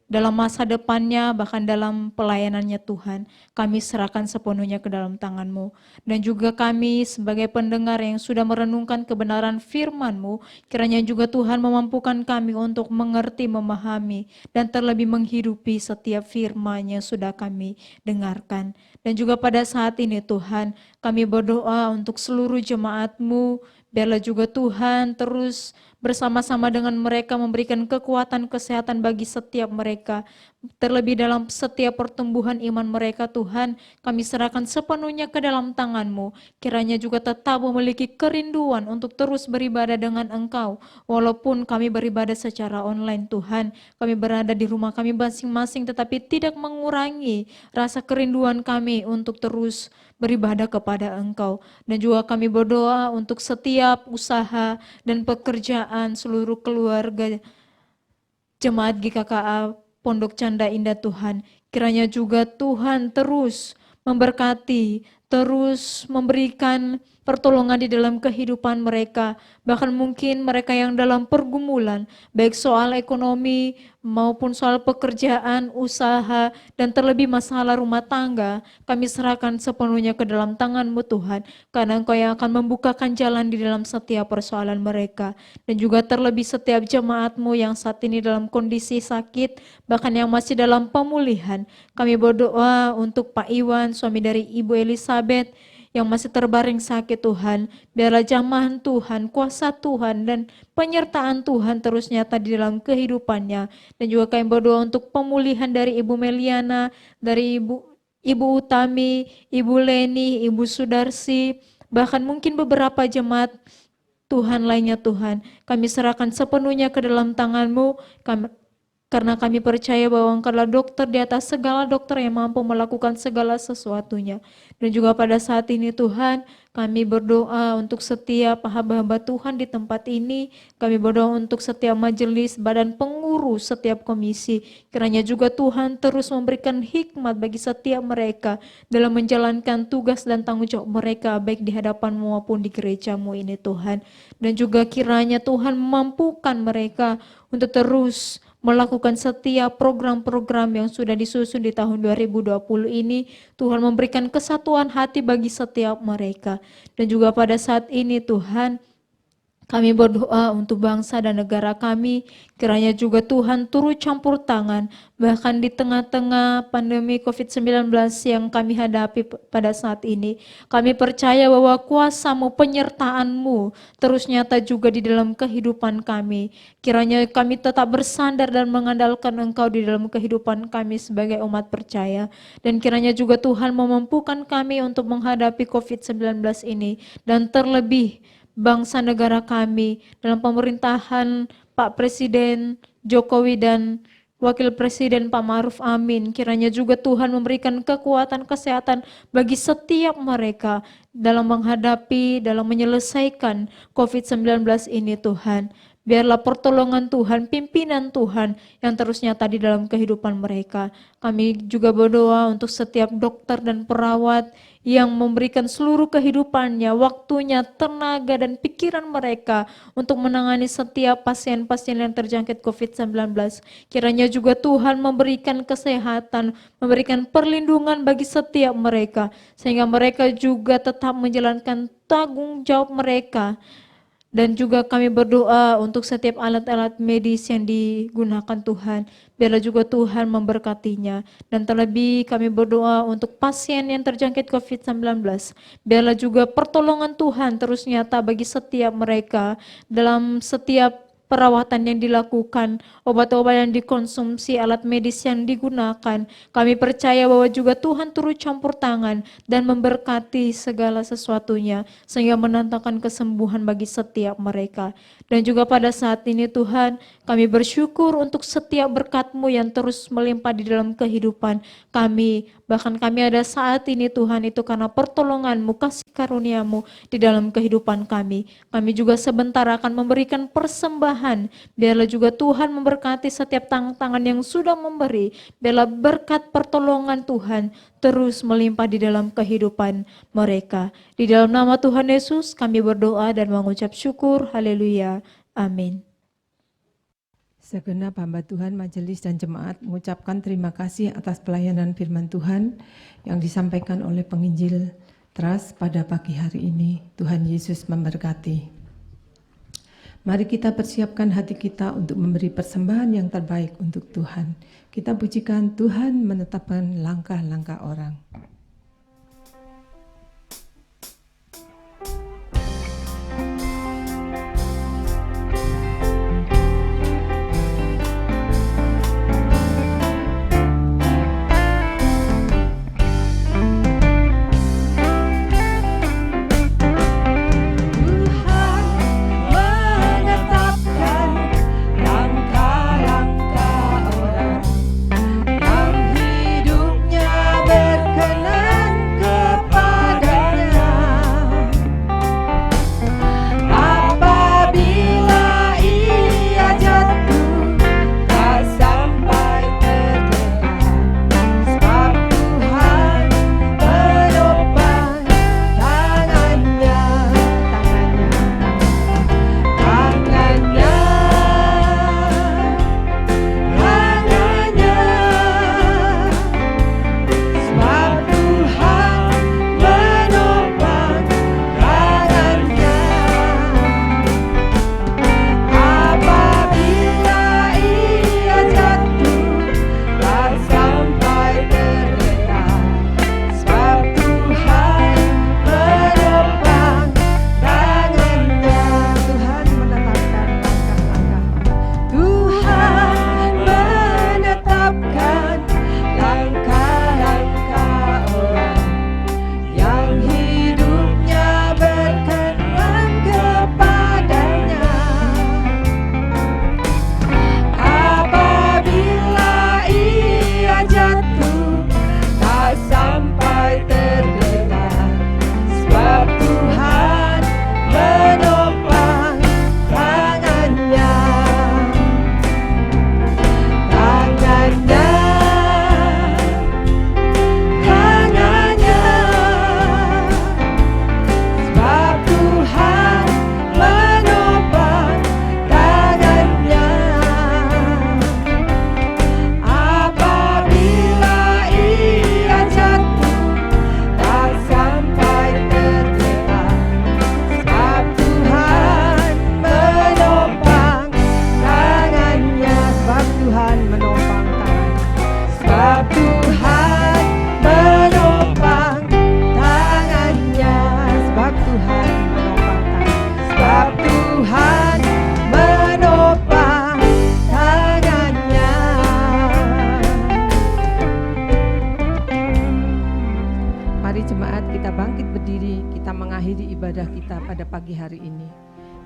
Speaker 5: dalam masa depannya, bahkan dalam pelayanannya Tuhan. Kami serahkan sepenuhnya ke dalam tangan-Mu. Dan juga kami sebagai pendengar yang sudah merenungkan kebenaran firman-Mu, kiranya juga Tuhan memampukan kami untuk mengerti, memahami, dan terlebih menghidupi setiap firman yang sudah kami dengarkan. Dan juga pada saat ini Tuhan, kami berdoa untuk seluruh jemaat-Mu, biarlah juga Tuhan terus bersama-sama dengan mereka memberikan kekuatan kesehatan bagi setiap mereka. Terlebih dalam setiap pertumbuhan iman mereka Tuhan, kami serahkan sepenuhnya ke dalam tangan-Mu. Kiranya juga tetap memiliki kerinduan untuk terus beribadah dengan Engkau. Walaupun kami beribadah secara online Tuhan, kami berada di rumah kami masing-masing tetapi tidak mengurangi rasa kerinduan kami untuk terus beribadah kepada Engkau. Dan juga kami berdoa untuk setiap usaha dan pekerjaan seluruh keluarga Jemaat GKKA Pondok Canda Indah Tuhan. Kiranya juga Tuhan terus memberkati, terus memberikan pertolongan di dalam kehidupan mereka. Bahkan mungkin mereka yang dalam pergumulan, baik soal ekonomi maupun soal pekerjaan, usaha, dan terlebih masalah rumah tangga, kami serahkan sepenuhnya ke dalam tangan-Mu Tuhan, karena Engkau yang akan membukakan jalan di dalam setiap persoalan mereka. Dan juga terlebih setiap jemaat-Mu yang saat ini dalam kondisi sakit, bahkan yang masih dalam pemulihan, kami berdoa untuk Pak Iwan, suami dari Ibu Elizabeth, yang masih terbaring sakit Tuhan, biarlah jamahan Tuhan, kuasa Tuhan, dan penyertaan Tuhan terus nyata di dalam kehidupannya. Dan juga kami berdoa untuk pemulihan dari Ibu Meliana, dari Ibu Utami, Ibu Leni, Ibu Sudarsi, bahkan mungkin beberapa jemaat Tuhan lainnya Tuhan. Kami serahkan sepenuhnya ke dalam tangan-Mu, karena kami percaya bahwa Engkau adalah dokter di atas segala dokter yang mampu melakukan segala sesuatunya. Dan juga pada saat ini Tuhan, kami berdoa untuk setiap hamba-hamba Tuhan di tempat ini. Kami berdoa untuk setiap majelis, badan pengurus, setiap komisi. Kiranya juga Tuhan terus memberikan hikmat bagi setiap mereka dalam menjalankan tugas dan tanggung jawab mereka, baik di hadapan-Mu maupun di gereja-Mu ini Tuhan. Dan juga kiranya Tuhan memampukan mereka untuk terus melakukan setiap program-program yang sudah disusun di tahun 2020 ini. Tuhan memberikan kesatuan hati bagi setiap mereka. Dan juga pada saat ini Tuhan, kami berdoa untuk bangsa dan negara kami, kiranya juga Tuhan turut campur tangan, bahkan di tengah-tengah pandemi COVID-19 yang kami hadapi pada saat ini. Kami percaya bahwa kuasa-Mu, penyertaan-Mu terus nyata juga di dalam kehidupan kami. Kiranya kami tetap bersandar dan mengandalkan Engkau di dalam kehidupan kami sebagai umat percaya. Dan kiranya juga Tuhan memampukan kami untuk menghadapi COVID-19 ini, dan terlebih bangsa negara kami dalam pemerintahan Pak Presiden Jokowi dan Wakil Presiden Pak Ma'ruf Amin. Kiranya juga Tuhan memberikan kekuatan kesehatan bagi setiap mereka dalam menghadapi, dalam menyelesaikan COVID-19 ini Tuhan. Biarlah pertolongan Tuhan, pimpinan Tuhan yang terus nyata di dalam kehidupan mereka. Kami juga berdoa untuk setiap dokter dan perawat yang memberikan seluruh kehidupannya, waktunya, tenaga, dan pikiran mereka untuk menangani setiap pasien-pasien yang terjangkit COVID-19. Kiranya juga Tuhan memberikan kesehatan, memberikan perlindungan bagi setiap mereka, sehingga mereka juga tetap menjalankan tanggung jawab mereka. Dan juga kami berdoa untuk setiap alat-alat medis yang digunakan Tuhan. Biarlah juga Tuhan memberkatinya. Dan terlebih kami berdoa untuk pasien yang terjangkit COVID-19. Biarlah juga pertolongan Tuhan terus nyata bagi setiap mereka dalam setiap perawatan yang dilakukan, obat-obat yang dikonsumsi, alat medis yang digunakan. Kami percaya bahwa juga Tuhan turut campur tangan dan memberkati segala sesuatunya, sehingga mendatangkan kesembuhan bagi setiap mereka. Dan juga pada saat ini Tuhan, kami bersyukur untuk setiap berkat-Mu yang terus melimpah di dalam kehidupan kami, Bahkan kami ada saat ini Tuhan itu karena pertolongan-Mu, kasih karunia-Mu di dalam kehidupan kami. Kami juga sebentar akan memberikan persembahan. Biarlah juga Tuhan memberkati setiap tangan-tangan yang sudah memberi. Biarlah berkat pertolongan Tuhan terus melimpah di dalam kehidupan mereka. Di dalam nama Tuhan Yesus kami berdoa dan mengucap syukur. Haleluya. Amin.
Speaker 1: Segenap hamba Tuhan, majelis dan jemaat mengucapkan terima kasih atas pelayanan firman Tuhan yang disampaikan oleh penginjil Trust pada pagi hari ini. Tuhan Yesus memberkati. Mari kita persiapkan hati kita untuk memberi persembahan yang terbaik untuk Tuhan. Kita pujikan Tuhan menetapkan langkah-langkah orang.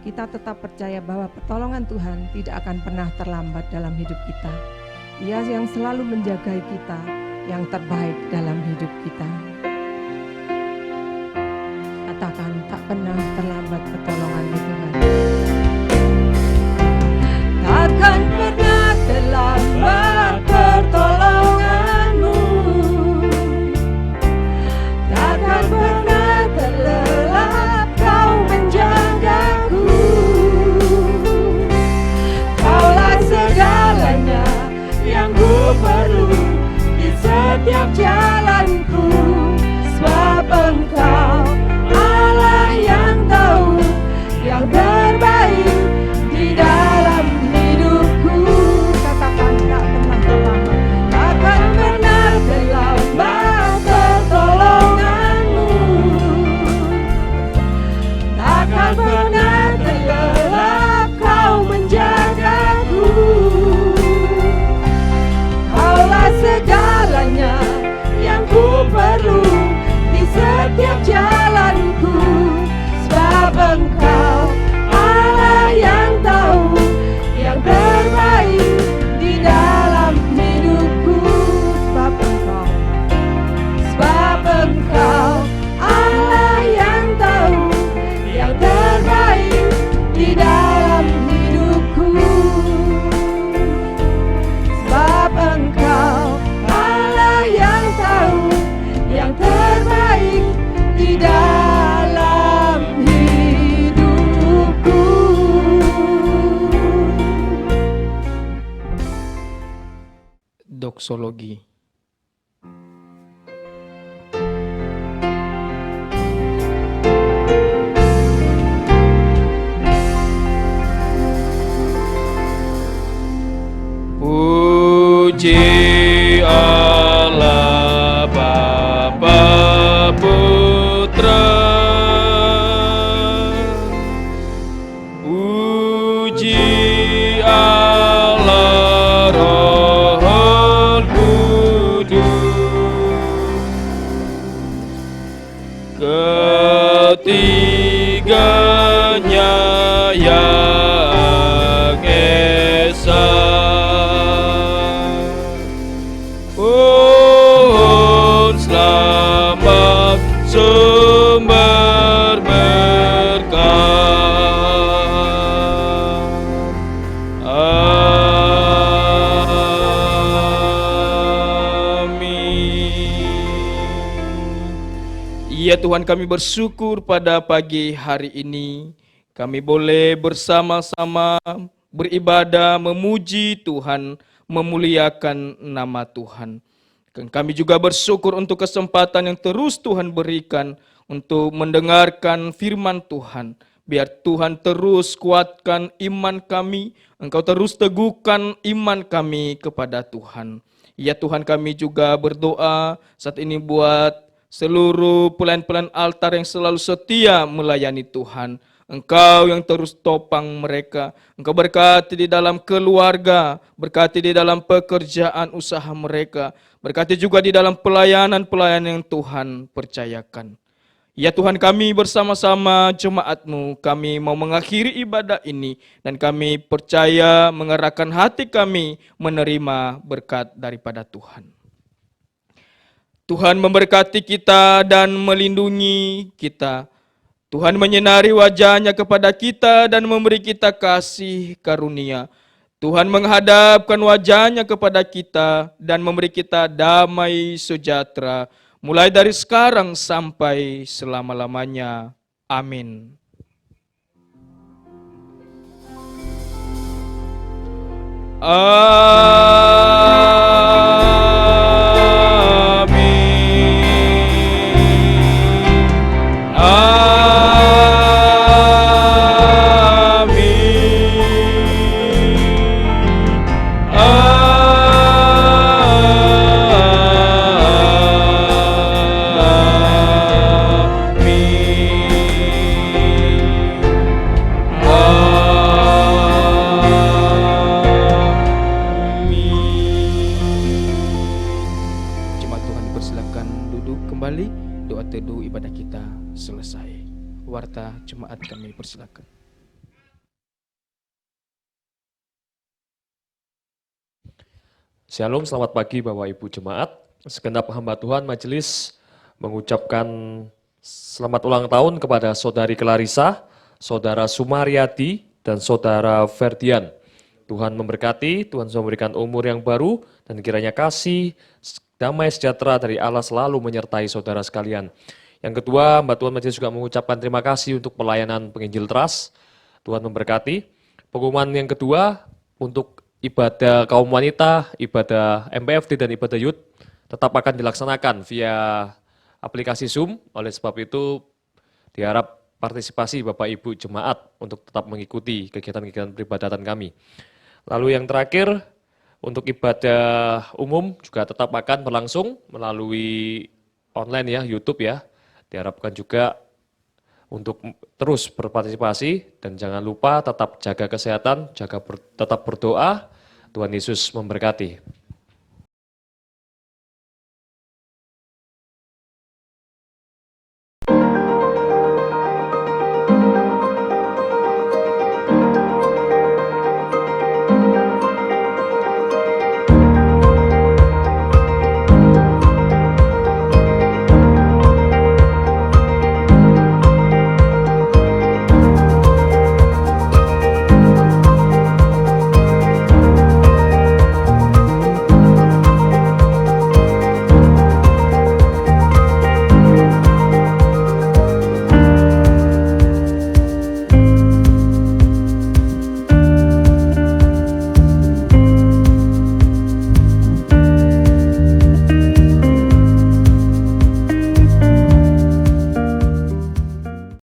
Speaker 1: Kita tetap percaya bahwa pertolongan Tuhan tidak akan pernah terlambat dalam hidup kita. Ia yang selalu menjaga kita, yang terbaik dalam hidup kita. Katakan, tak pernah terlambat pertolongan Tuhan.
Speaker 3: Takkan pernah terlambat pertolongan-Mu. Takkan pernah terlelap Kau menjagaku. Kaulah segalanya yang ku perlu di setiap jalanku. Sebab Engkau Allah yang tak
Speaker 2: doksologi. Puji Allah Bapa Putra, puji Allah Roh Kudus, ketiganya yang esa. Pohon selamat sumber berkah. Amin. Ya Tuhan, kami bersyukur pada pagi hari ini kami boleh bersama-sama beribadah, memuji Tuhan, memuliakan nama Tuhan. Dan kami juga bersyukur untuk kesempatan yang terus Tuhan berikan untuk mendengarkan firman Tuhan. Biar Tuhan terus kuatkan iman kami, Engkau terus teguhkan iman kami kepada Tuhan. Ya Tuhan, kami juga berdoa saat ini buat seluruh pelayan-pelayan altar yang selalu setia melayani Tuhan. Engkau yang terus topang mereka. Engkau berkati di dalam keluarga, berkati di dalam pekerjaan usaha mereka, berkati juga di dalam pelayanan-pelayanan yang Tuhan percayakan. Ya Tuhan, kami bersama-sama jemaat-Mu, kami mau mengakhiri ibadah ini dan kami percaya mengerahkan hati kami menerima berkat daripada Tuhan. Tuhan memberkati kita dan melindungi kita. Tuhan menyinari wajah-Nya kepada kita dan memberi kita kasih karunia. Tuhan menghadapkan wajah-Nya kepada kita dan memberi kita damai sejahtera, mulai dari sekarang sampai selama-lamanya. Amin. Warta jemaat kami persilakan.
Speaker 6: Shalom, selamat pagi Bapak Ibu Jemaat. Segenap hamba Tuhan majelis mengucapkan selamat ulang tahun kepada Saudari Clarissa, Saudara Sumaryadi, dan Saudara Ferdian. Tuhan memberkati, Tuhan memberikan umur yang baru, dan kiranya kasih, damai sejahtera dari Allah selalu menyertai saudara sekalian. Yang kedua, Mbak Tuhan Majelis juga mengucapkan terima kasih untuk pelayanan penginjil Trust. Tuhan memberkati. Pengumuman yang kedua, untuk ibadah kaum wanita, ibadah MPFD dan ibadah youth tetap akan dilaksanakan via aplikasi Zoom. Oleh sebab itu, diharap partisipasi Bapak Ibu Jemaat untuk tetap mengikuti kegiatan-kegiatan peribadatan kami. Lalu yang terakhir, untuk ibadah umum juga tetap akan berlangsung melalui online ya, YouTube ya. Diharapkan juga untuk terus berpartisipasi dan jangan lupa tetap jaga kesehatan, tetap berdoa. Tuhan Yesus memberkati.